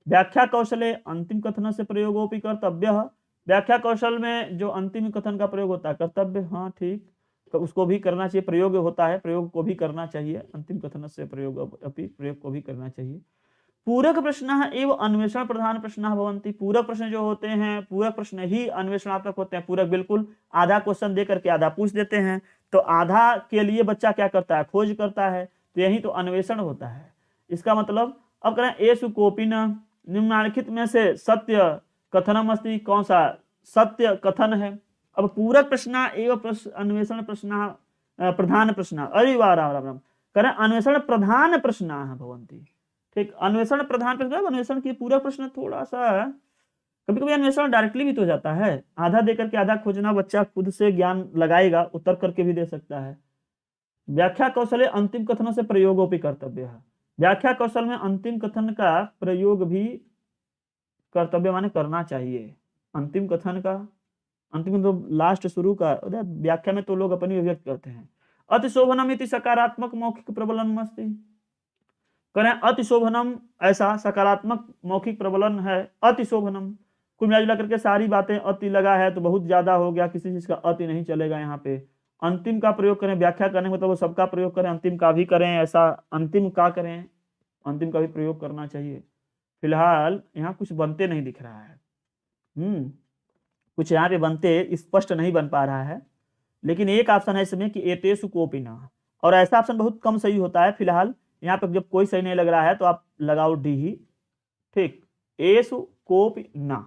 व्याख्या कौशले अंतिम कथन से प्रयोगोपि कर्तव्य। व्याख्या कौशल में जो अंतिम कथन का प्रयोग होता है कर्तव्य, हाँ ठीक, तो उसको भी करना चाहिए, प्रयोग होता है, प्रयोग को भी करना चाहिए, अंतिम कथन से प्रयोग अपि प्रयोग को भी करना चाहिए। पूरक प्रश्न एवं अन्वेषण प्रधान प्रश्न भवंती। पूरक प्रश्न जो होते हैं, पूरक प्रश्न ही अन्वेषणात्मक होते हैं। पूरक बिल्कुल आधा क्वेश्चन दे करके आधा पूछ देते हैं, तो आधा के लिए बच्चा क्या करता है, खोज करता है, तो यही तो अन्वेषण होता है। इसका मतलब अब करें एसु कोपिन निम्नलिखित में से सत्य कथनम अस्ति, कौन सा सत्य कथन है। अब पूरक प्रश्न एवं अन्वेषण प्रश्न प्रधान प्रश्न, अरे वाह राम राम राम, करें अन्वेषण प्रधान प्रश्न भवंती। ठीक, अन्वेषण प्रधान प्रश्न, अन्वेषण की पूरक प्रश्न थोड़ा सा, कभी कभी अन्वेषण डायरेक्टली भी तो जाता है, आधा दे करके आधा खोजना, बच्चा खुद से ज्ञान लगाएगा, उत्तर करके भी दे सकता है। व्याख्या कौशल अंतिम कथनों से प्रयोगोपि कर्तव्य है। व्याख्या कौशल में अंतिम कथन का प्रयोग भी कर्तव्य माने करना चाहिए। अंतिम कथन का, अंतिम तो लास्ट शुरू का, व्याख्या में तो लोग अपनी व्यक्त करते हैं। अतिशोभनम इति सकारात्मक मौखिक प्रबलनम अस्ति। करें अतिशोभनम, ऐसा सकारात्मक मौखिक प्रबलन है अतिशोभनम। कुल मिला करके सारी बातें अति लगा है तो बहुत ज्यादा हो गया, किसी चीज का अति नहीं चलेगा यहाँ पे। अंतिम का प्रयोग करें, व्याख्या करने मतलब वो सबका प्रयोग करें, अंतिम का भी करें, ऐसा अंतिम का करें, अंतिम का भी प्रयोग करना चाहिए। फिलहाल यहाँ कुछ बनते नहीं दिख रहा है, कुछ यहाँ पे बनते स्पष्ट नहीं बन पा रहा है, लेकिन एक ऑप्शन है इसमें कि एतेषु कोपि न, और ऐसा ऑप्शन बहुत कम सही होता है। फिलहाल यहाँ पे जब कोई सही नहीं लग रहा है तो आप लगाओ डी ही, ठीक, एषु कोपि न,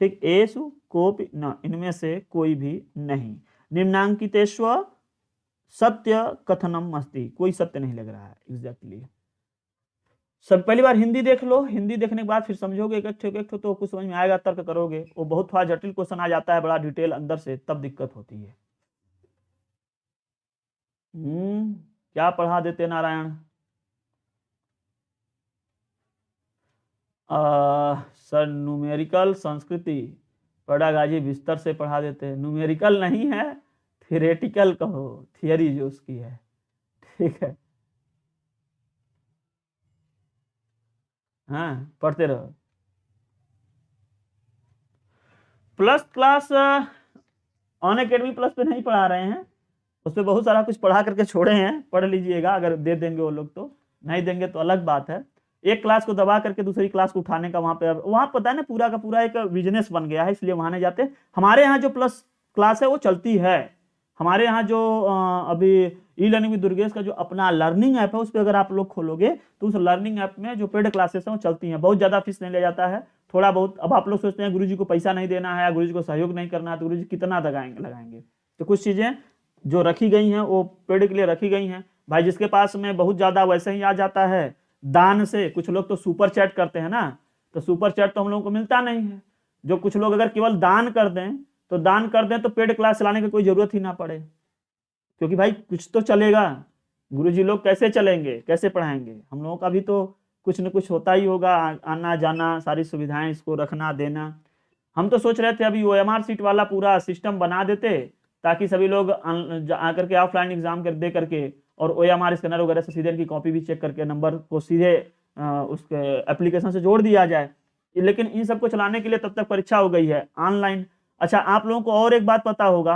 ठीक, एषु कोपि न, इनमें से कोई भी नहीं। निम्नांकितेष्व सत्य कथनम अस्ति, कोई सत्य नहीं लग रहा है एग्जैक्टली। सब पहली बार हिंदी देख लो, हिंदी देखने के बाद फिर समझोगे एक तो कुछ समझ में आएगा, तर्क करोगे। वो बहुत थोड़ा जटिल क्वेश्चन आ जाता है, बड़ा डिटेल अंदर से, तब दिक्कत होती है। क्या पढ़ा देते नारायण। सर न्यूमेरिकल संस्कृति पढ़ागाजी बिस्तर से पढ़ा देते हैं। न्यूमेरिकल नहीं है, थियरेटिकल कहो, थियरी जो उसकी है, ठीक है। हाँ पढ़ते रहो। Plus class on academy plus पे नहीं पढ़ा रहे हैं, उस पर बहुत सारा कुछ पढ़ा करके छोड़े हैं, पढ़ लीजिएगा अगर दे देंगे वो लोग, तो नहीं देंगे तो अलग बात है। एक क्लास को दबा करके दूसरी क्लास को उठाने का वहाँ पता है ना, पूरा का पूरा एक बिजनेस बन गया है, इसलिए वहाँ नहीं जाते। हमारे यहाँ जो प्लस क्लास है वो चलती है। हमारे यहाँ जो अभी ई लर्निंग विद दुर्गेश का जो अपना लर्निंग ऐप है, उस पर अगर आप लोग खोलोगे तो उस लर्निंग ऐप में जो पेड क्लासेस हैं वो चलती हैं। बहुत ज़्यादा फीस नहीं लिया जाता है, थोड़ा बहुत। अब आप लोग सोचते हैं गुरुजी को पैसा नहीं देना है या गुरुजी को सहयोग नहीं करना है, तो गुरुजी कितना लगाएंगे। तो कुछ चीज़ें जो रखी गई हैं वो पेड के लिए रखी गई हैं। भाई जिसके पास में बहुत ज़्यादा वैसे ही आ जाता है दान से, कुछ लोग तो सुपर चैट करते हैं ना, तो सुपर चैट तो हम लोगों को मिलता नहीं है। जो कुछ लोग अगर केवल दान कर दें तो पेड क्लास चलाने की कोई ज़रूरत ही ना पड़े, क्योंकि भाई कुछ तो चलेगा। गुरुजी लोग कैसे चलेंगे, कैसे पढ़ाएंगे, हम लोगों का भी तो कुछ न कुछ होता ही होगा, आना जाना, सारी सुविधाएं इसको रखना देना। हम तो सोच रहे थे अभी OMR सीट वाला पूरा सिस्टम बना देते, ताकि सभी लोग आकर के ऑफलाइन एग्जाम दे करके और OMR स्कैनर वगैरह से सीधे इनकी कॉपी भी चेक करके नंबर को सीधे उसके एप्लीकेशन से जोड़ दिया जाए। लेकिन इन सबको चलाने के लिए तब तक परीक्षा हो गई है ऑनलाइन। अच्छा, आप लोगों को और एक बात पता होगा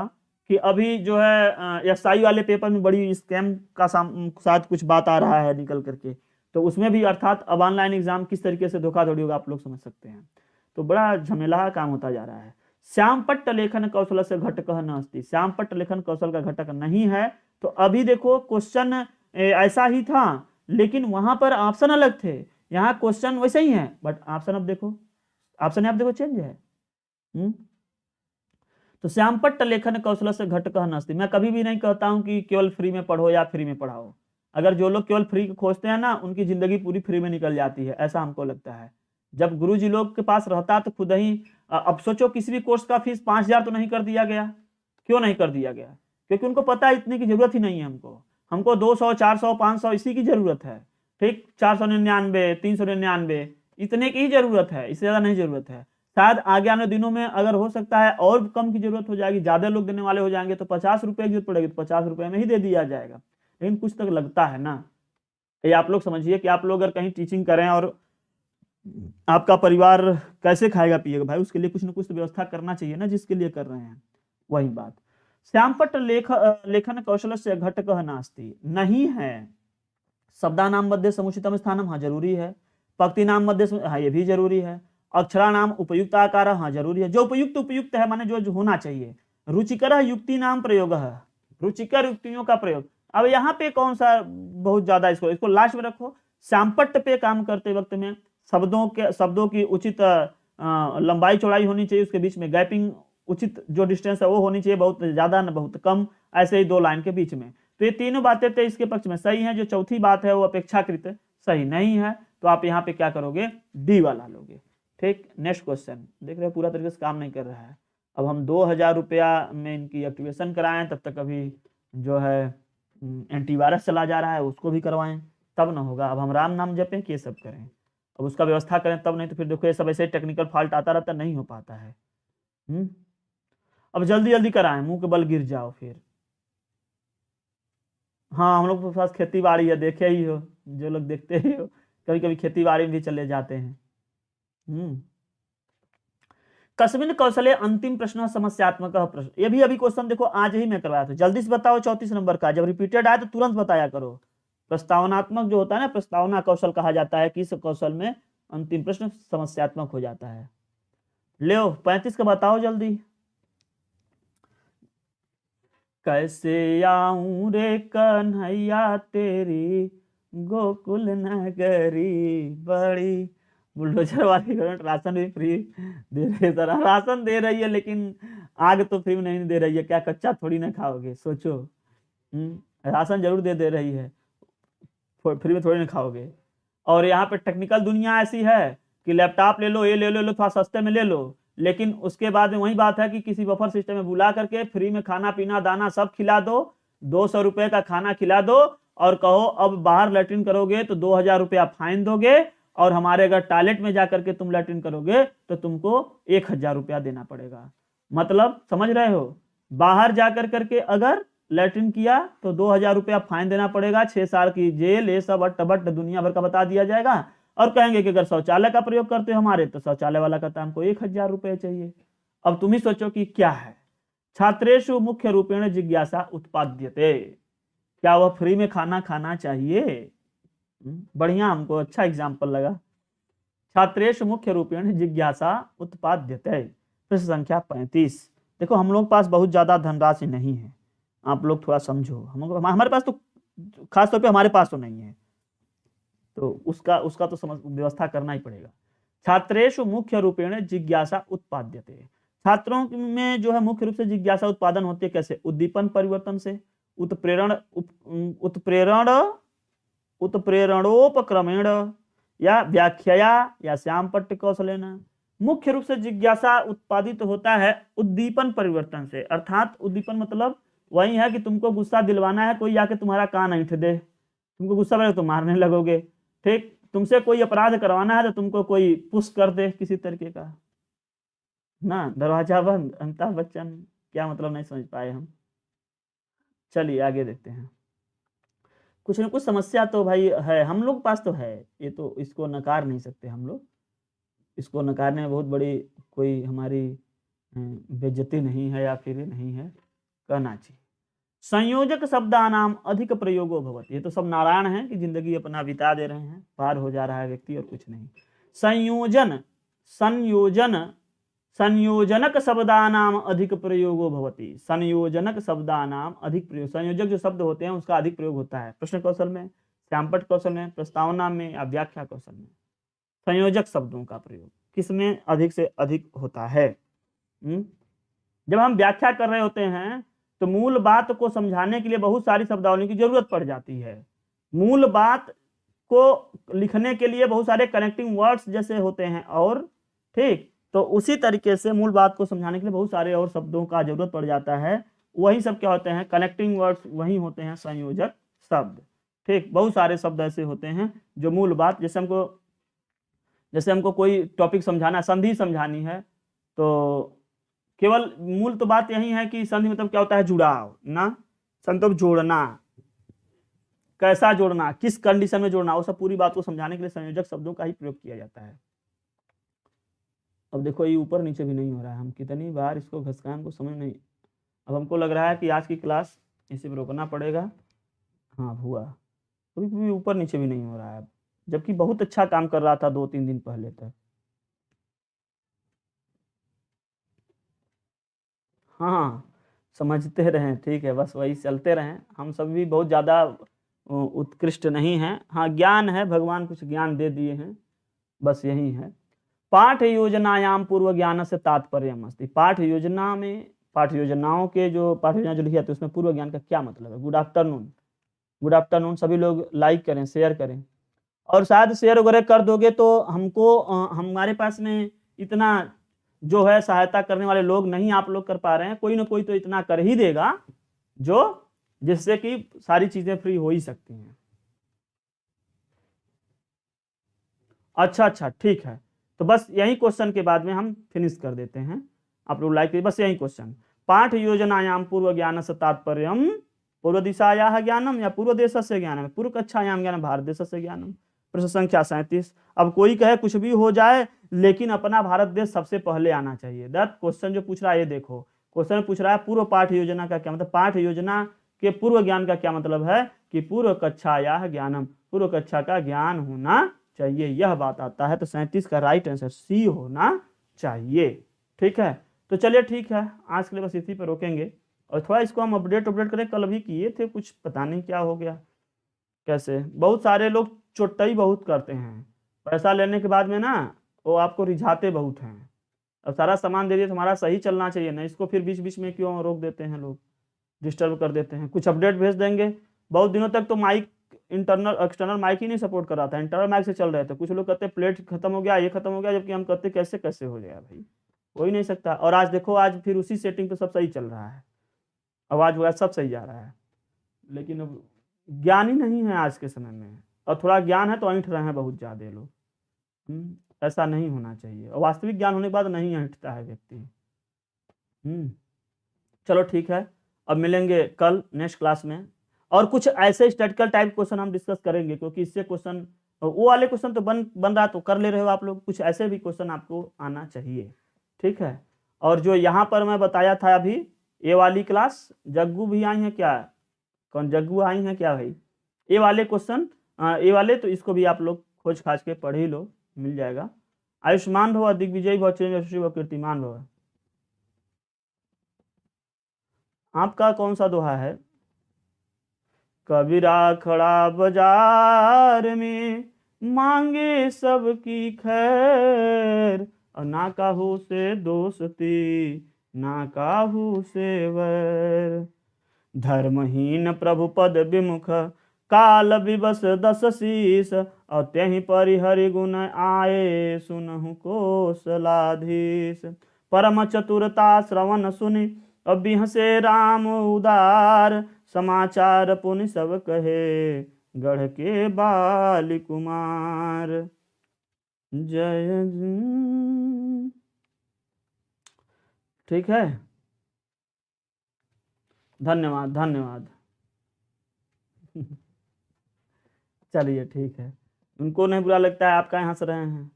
कि अभी जो है SI वाले पेपर में बड़ी स्कैम का साथ कुछ बात आ रहा है निकल करके, तो उसमें भी अर्थात अब ऑनलाइन एग्जाम किस तरीके से धोखाधड़ी होगा आप लोग समझ सकते हैं। तो बड़ा झमेला काम होता जा रहा है। श्यामपट्ट लेखन कौशल से घटक न अस्ति, श्यामपट्ट लेखन कौशल का घटक नहीं है। तो अभी देखो क्वेश्चन ऐसा ही था, लेकिन वहां पर ऑप्शन अलग थे, यहाँ क्वेश्चन वैसे ही है, बट ऑप्शन अब देखो, ऑप्शन आप देखो चेंज है। तो श्यामपट्ट लेखन कौशल से घटक न अस्ति। मैं कभी भी नहीं कहता हूं कि केवल फ्री में पढ़ो या फ्री में पढ़ाओ। अगर जो लोग केवल फ्री खोजते हैं ना, उनकी जिंदगी पूरी फ्री में निकल जाती है, ऐसा हमको लगता है। जब गुरु जी लोग के पास रहता तो खुद ही अब सोचो किसी भी कोर्स का फीस 5,000 तो नहीं कर दिया गया। क्यों नहीं कर दिया गया? क्योंकि उनको पता है इतने की जरूरत ही नहीं है हमको 200, 400, 500 इसी की जरूरत है। ठीक, 499, 399 इतने की ही जरूरत है, इससे ज्यादा नहीं जरूरत है। शायद आगे आने दिनों में अगर हो सकता है और कम की जरूरत हो जाएगी, ज्यादा लोग देने वाले हो जाएंगे तो 50 रुपए की जरूरत पड़ेगी तो 50 रुपए में ही दे दिया जाएगा। लेकिन कुछ तक लगता है ना। ये आप लोग समझिए कि आप लोग अगर कहीं टीचिंग करें और आपका परिवार कैसे खाएगा पिएगा भाई, उसके लिए कुछ ना कुछ तो व्यवस्था करना चाहिए ना, जिसके लिए कर रहे हैं। वही बात। श्यामपट्ट लेखन कौशल से घटक नास्ति, नहीं है। शब्दानाम मध्य समुचितम स्थानम, हाँ जरूरी है। पंक्ति नाम मध्य, हाँ ये भी जरूरी है। अक्षरा नाम उपयुक्त आकार, हाँ जरूरी है। जो उपयुक्त है माने जो होना चाहिए। रुचिकर युक्ति नाम प्रयोग है, रुचिकर युक्तियों का प्रयोग। अब यहाँ पे कौन सा बहुत ज्यादा, इसको लास्ट में रखो। श्यामपट्ट पे काम करते वक्त में शब्दों की उचित लंबाई चौड़ाई होनी चाहिए, उसके बीच में गैपिंग उचित जो डिस्टेंस है वो होनी चाहिए, बहुत ज्यादा न बहुत कम, ऐसे ही 2 लाइन के बीच में। तो ये तीनों बातें तो इसके पक्ष में सही हैं। जो चौथी बात है वो अपेक्षाकृत सही नहीं है, तो आप यहाँ पे क्या करोगे, डी वाला लोगे। ठीक, नेक्स्ट क्वेश्चन देख रहे हो, पूरा तरीके से काम नहीं कर रहा है। अब हम 2,000 रुपया में इनकी एक्टिवेशन कराएं, तब तक अभी जो है एंटीवायरस चला जा रहा है, उसको भी करवाएं, तब ना होगा। अब हम राम नाम जपें कि ये सब करें, अब उसका व्यवस्था करें तब, नहीं तो फिर देखो ये सब ऐसे टेक्निकल फॉल्ट आता रहता, नहीं हो पाता है। अब जल्दी जल्दी कराएं, मुंह के बल गिर जाओ फिर। हाँ, हम लोग के पास खेती बाड़ी है, देखे ही हो, जो लोग देखते ही हो, कभी कभी खेती बाड़ी में भी चले जाते हैं। कस्मिन कौशले अंतिम प्रश्न समस्यात्मक प्रश्न, ये भी अभी क्वेश्चन देखो आज ही मैं करवाया था। जल्दी से बताओ 34 नंबर का, जब रिपीटेड आए तो तुरंत बताया करो। प्रस्तावनात्मक जो होता है ना, प्रस्तावना कौशल कहा जाता है कि इस कौशल में अंतिम प्रश्न समस्यात्मक हो जाता है। ले 35 का बताओ जल्दी। कैसे आऊं रे कन्हैया तेरी गोकुल नगरी, बड़ी बुलडोजर वाली गवर्नमेंट राशन भी फ्री दे रही है। सर राशन दे रही है, लेकिन आग तो फ्री में नहीं दे रही है। क्या कच्चा थोड़ी ना खाओगे, सोचो। राशन जरूर दे रही है, फ्री में थोड़ी ना खाओगे। और यहाँ पे टेक्निकल दुनिया ऐसी है कि लैपटॉप ले लो, ये ले लो, थोड़ा सस्ते में ले लो, लेकिन उसके बाद में वही बात है कि किसी बफर सिस्टम में बुला करके फ्री में खाना पीना दाना सब खिला दो, 200 रुपए का खाना खिला दो, और कहो अब बाहर लैट्रिन करोगे तो 2,000 रुपया फाइन दोगे, और हमारे अगर टॉयलेट में जाकर के तुम लैट्रिन करोगे तो तुमको 1,000 रुपया देना पड़ेगा। मतलब समझ रहे हो, बाहर जाकर करके अगर लैट्रिन किया तो 2,000 रुपया फाइन देना पड़ेगा, 6 साल की जेल, ये सब अट्टबट्ट दुनिया भर का बता दिया जाएगा। और कहेंगे कि अगर शौचालय का प्रयोग करते हो हमारे, तो शौचालय वाला कहता है हमको 1,000 रुपये चाहिए। अब तुम ही सोचो कि क्या है। छात्रेषु मुख्य रूपेण जिज्ञासा उत्पाद्यते, क्या वह फ्री में खाना खाना चाहिए? बढ़िया, हमको अच्छा एग्जाम्पल लगा। छात्रेषु मुख्य रूपेण जिज्ञासा उत्पाद्यते, प्रश्न संख्या 35। देखो हम लोग के पास बहुत ज्यादा धनराशि नहीं है, आप लोग थोड़ा समझो। हमारे पास तो खासतौर पे हमारे पास तो नहीं है, तो उसका तो समझ व्यवस्था करना ही पड़ेगा। छात्रेषु मुख्य रूपेण जिज्ञासा उत्पाद्यते, छात्रों में जो है मुख्य रूप से जिज्ञासा उत्पादन होती है कैसे? उद्दीपन परिवर्तन से, उत्प्रेरणोपक्रमेण या व्याख्या या श्यामपट्ट कौशलेन। मुख्य रूप से जिज्ञासा उत्पादित होता है उद्दीपन परिवर्तन से, अर्थात उद्दीपन मतलब वही है कि तुमको गुस्सा दिलवाना है, कोई आके तुम्हारा कान ऐंठ दे, तुमको गुस्सा बढ़ेगा तो मारने लगोगे। ठीक, तुमसे कोई अपराध करवाना है तो तुमको कोई पुश कर दे किसी तरीके का ना, दरवाजा बंद, अमिताभ बच्चन, क्या मतलब नहीं समझ पाए हम। चलिए आगे देखते हैं। कुछ न कुछ समस्या तो भाई है, हम लोग पास तो है, ये तो इसको नकार नहीं सकते हम लोग, इसको नकारने में बहुत बड़ी कोई हमारी बेइज्जती नहीं है या फिर नहीं है, कहना चाहिए। संयोजक शब्दानाम अधिक प्रयोगो भवति, ये तो सब नारायण है कि जिंदगी अपना बिता दे रहे हैं, पार हो जा रहा है व्यक्ति और कुछ नहीं। संयोजनक शब्दानाम अधिक प्रयोगो भवति, संयोजनक शब्दानाम अधिक प्रयोग, संयोजक जो शब्द होते हैं उसका अधिक प्रयोग होता है प्रश्न कौशल में, श्यामपट्ट कौशल में, प्रस्तावना में या व्याख्या कौशल में। संयोजक शब्दों का प्रयोग किसमें अधिक से अधिक होता है? जब हम व्याख्या कर रहे होते हैं तो मूल बात को समझाने के लिए बहुत सारी शब्दावली की जरूरत पड़ जाती है, मूल बात को लिखने के लिए बहुत सारे कनेक्टिंग वर्ड्स जैसे होते हैं, और ठीक, तो उसी तरीके से मूल बात को समझाने के लिए बहुत सारे और शब्दों का जरूरत पड़ जाता है। वही सब क्या होते हैं, कनेक्टिंग वर्ड्स वही होते हैं संयोजक शब्द। ठीक, बहुत सारे शब्द ऐसे होते हैं जो मूल बात, जैसे हमको कोई टॉपिक समझाना, संधि समझानी है, तो केवल मूल तो बात यही है कि संधि मतलब क्या होता है, जुड़ाव ना, संतोष जोड़ना, कैसा जोड़ना, किस कंडीशन में जोड़ना, वो सब पूरी बात को समझाने के लिए संयोजक शब्दों का ही प्रयोग किया जाता है। अब देखो ये ऊपर नीचे भी नहीं हो रहा है, हम कितनी बार इसको घसकाएं, हमको समझ नहीं। अब हमको लग रहा है कि आज की क्लास इसे रोकना पड़ेगा। हाँ हुआ, भी ऊपर नीचे भी नहीं हो रहा है, जबकि बहुत अच्छा काम कर रहा था 2-3 दिन पहले तक। हाँ, समझते रहें, ठीक है, बस वही चलते रहें। हम सब भी बहुत ज़्यादा उत्कृष्ट नहीं हैं, हाँ ज्ञान है, भगवान कुछ ज्ञान दे दिए हैं, बस यही है। पाठ योजनायाम पूर्व ज्ञान से तात्पर्य अस्ति। पाठ योजना में, पाठ योजनाओं के जो पाठ योजना जो लिखी जाती है उसमें पूर्व ज्ञान का क्या मतलब है। गुड आफ्टरनून, गुड आफ्टरनून, सभी लोग लाइक करें, शेयर करें, और शायद शेयर वगैरह कर दोगे तो हमको हमारे पास में इतना जो है सहायता करने वाले लोग नहीं, आप लोग कर पा रहे हैं, कोई ना कोई तो इतना कर ही देगा जो जिससे कि सारी चीजें फ्री हो ही सकती हैं। अच्छा, ठीक है, तो बस यही क्वेश्चन के बाद में हम फिनिश कर देते हैं, आप लोग लाइक, बस यही क्वेश्चन। पाठ योजनायाम पूर्व ज्ञान से तात्पर्यम पूर्व दिशाया ज्ञानम या पूर्व देश से ज्ञानम, पूर्व कक्षायाम ज्ञान भारत देश से ज्ञानम। प्रश्न संख्या 37। अब कोई कहे कुछ भी हो जाए लेकिन अपना भारत देश सबसे पहले आना चाहिए। दैट क्वेश्चन जो पूछ रहा है, ये देखो क्वेश्चन पूछ रहा है पूर्व पाठ योजना का क्या मतलब, पाठ योजना के पूर्व ज्ञान का क्या मतलब है कि पूर्व कक्षाया ज्ञानम, पूर्व कक्षा का ज्ञान होना चाहिए, यह बात आता है। तो 37 का राइट आंसर सी होना चाहिए। ठीक है, तो चलिए ठीक है, आज के लिए बस इसी पर रोकेंगे, और थोड़ा इसको हम अपडेट करें, कल भी किए थे कुछ, पता नहीं क्या हो गया कैसे। बहुत सारे लोग चोटाई बहुत करते हैं, पैसा लेने के बाद में ना वो आपको रिझाते बहुत हैं। अब सारा सामान दे दिए, तुम्हारा सही चलना चाहिए ना, इसको फिर बीच बीच में क्यों रोक देते हैं लोग, डिस्टर्ब कर देते हैं। कुछ अपडेट भेज देंगे, बहुत दिनों तक तो माइक इंटरनल एक्सटर्नल माइक ही नहीं सपोर्ट कर रहा था, इंटरनल माइक से चल रहे थे। कुछ लोग कहते प्लेट खत्म हो गया, ये खत्म हो गया, जबकि हम कहते कैसे कैसे हो गया भाई, हो ही नहीं सकता। और आज देखो, आज फिर उसी सेटिंग पे सब सही चल रहा है, आवाज वगैरह सब सही जा रहा है। लेकिन अब ज्ञान ही नहीं है आज के समय में, और थोड़ा ज्ञान है तो ऐंठ रहे हैं बहुत ज्यादा लोग। ऐसा नहीं होना चाहिए, और वास्तविक ज्ञान होने के बाद नहीं ऐंठता है व्यक्ति। चलो ठीक है, अब मिलेंगे कल नेक्स्ट क्लास में, और कुछ ऐसे स्टैटिकल टाइप क्वेश्चन हम डिस्कस करेंगे, क्योंकि इससे क्वेश्चन, वो वाले क्वेश्चन तो बन रहा तो कर ले रहे हो आप लोग, कुछ ऐसे भी क्वेश्चन आपको आना चाहिए। ठीक है, और जो यहाँ पर मैं बताया था अभी, ये वाली क्लास, जग्गू भी आई है क्या, कौन जग्गू आई है क्या भाई, ये वाले क्वेश्चन, ये वाले तो इसको भी आप लोग खोज खाज के पढ़ ही लो, मिल जाएगा। आयुष्मान भव, दिग्विजय भव, चिरंजीवी भव, कीर्तिमान भव। आपका कौन सा दोहा है, कबीरा खड़ा बाजार में मांगे सबकी खैर, और ना काहू से दोस्ती ना काहू से वैर, धर्महीन प्रभु पद विमुख काल विवश 10 शीस, और त्यहि परिहरि गुण आए सुनहु कोसलाधीश, परम चतुरता श्रवण सुनि अब बिहसे राम उदार, समाचार पुनि सब कहे गढ़ के बाल कुमार। जय। ठीक है, धन्यवाद धन्यवाद। चलिए ठीक है, उनको नहीं बुरा लगता है आपका यहाँ से रहे हैं,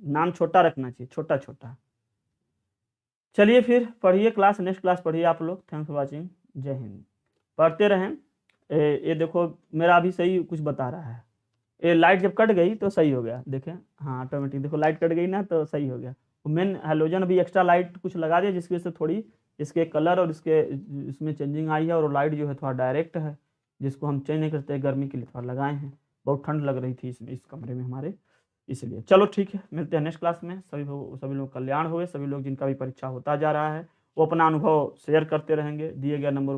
नाम छोटा रखना चाहिए, छोटा छोटा। चलिए फिर पढ़िए क्लास, नेक्स्ट क्लास पढ़िए आप लोग। थैंक्स फॉर वाचिंग, जय हिंद। पढ़ते रहें। ये देखो मेरा अभी सही कुछ बता रहा है, ये लाइट जब कट गई तो सही हो गया, देखें, हाँ ऑटोमेटिक देखो लाइट कट गई ना तो सही हो गया। मेन हेलोजन अभी एक्स्ट्रा लाइट कुछ लगा दिया, जिसकी वजह से थोड़ी इसके कलर और इसके इसमें चेंजिंग आई है, और लाइट जो है थोड़ा डायरेक्ट है, जिसको हम चेंज नहीं करते, गर्मी के लिए थोड़ा लगाए हैं, बहुत ठंड लग रही थी इसमें, इस कमरे में हमारे, इसलिए। चलो ठीक है, मिलते हैं नेक्स्ट क्लास में। सभी लोग कल्याण हुए, सभी लोग जिनका भी परीक्षा होता जा रहा है वो अपना अनुभव शेयर करते रहेंगे, दिए गए नंबर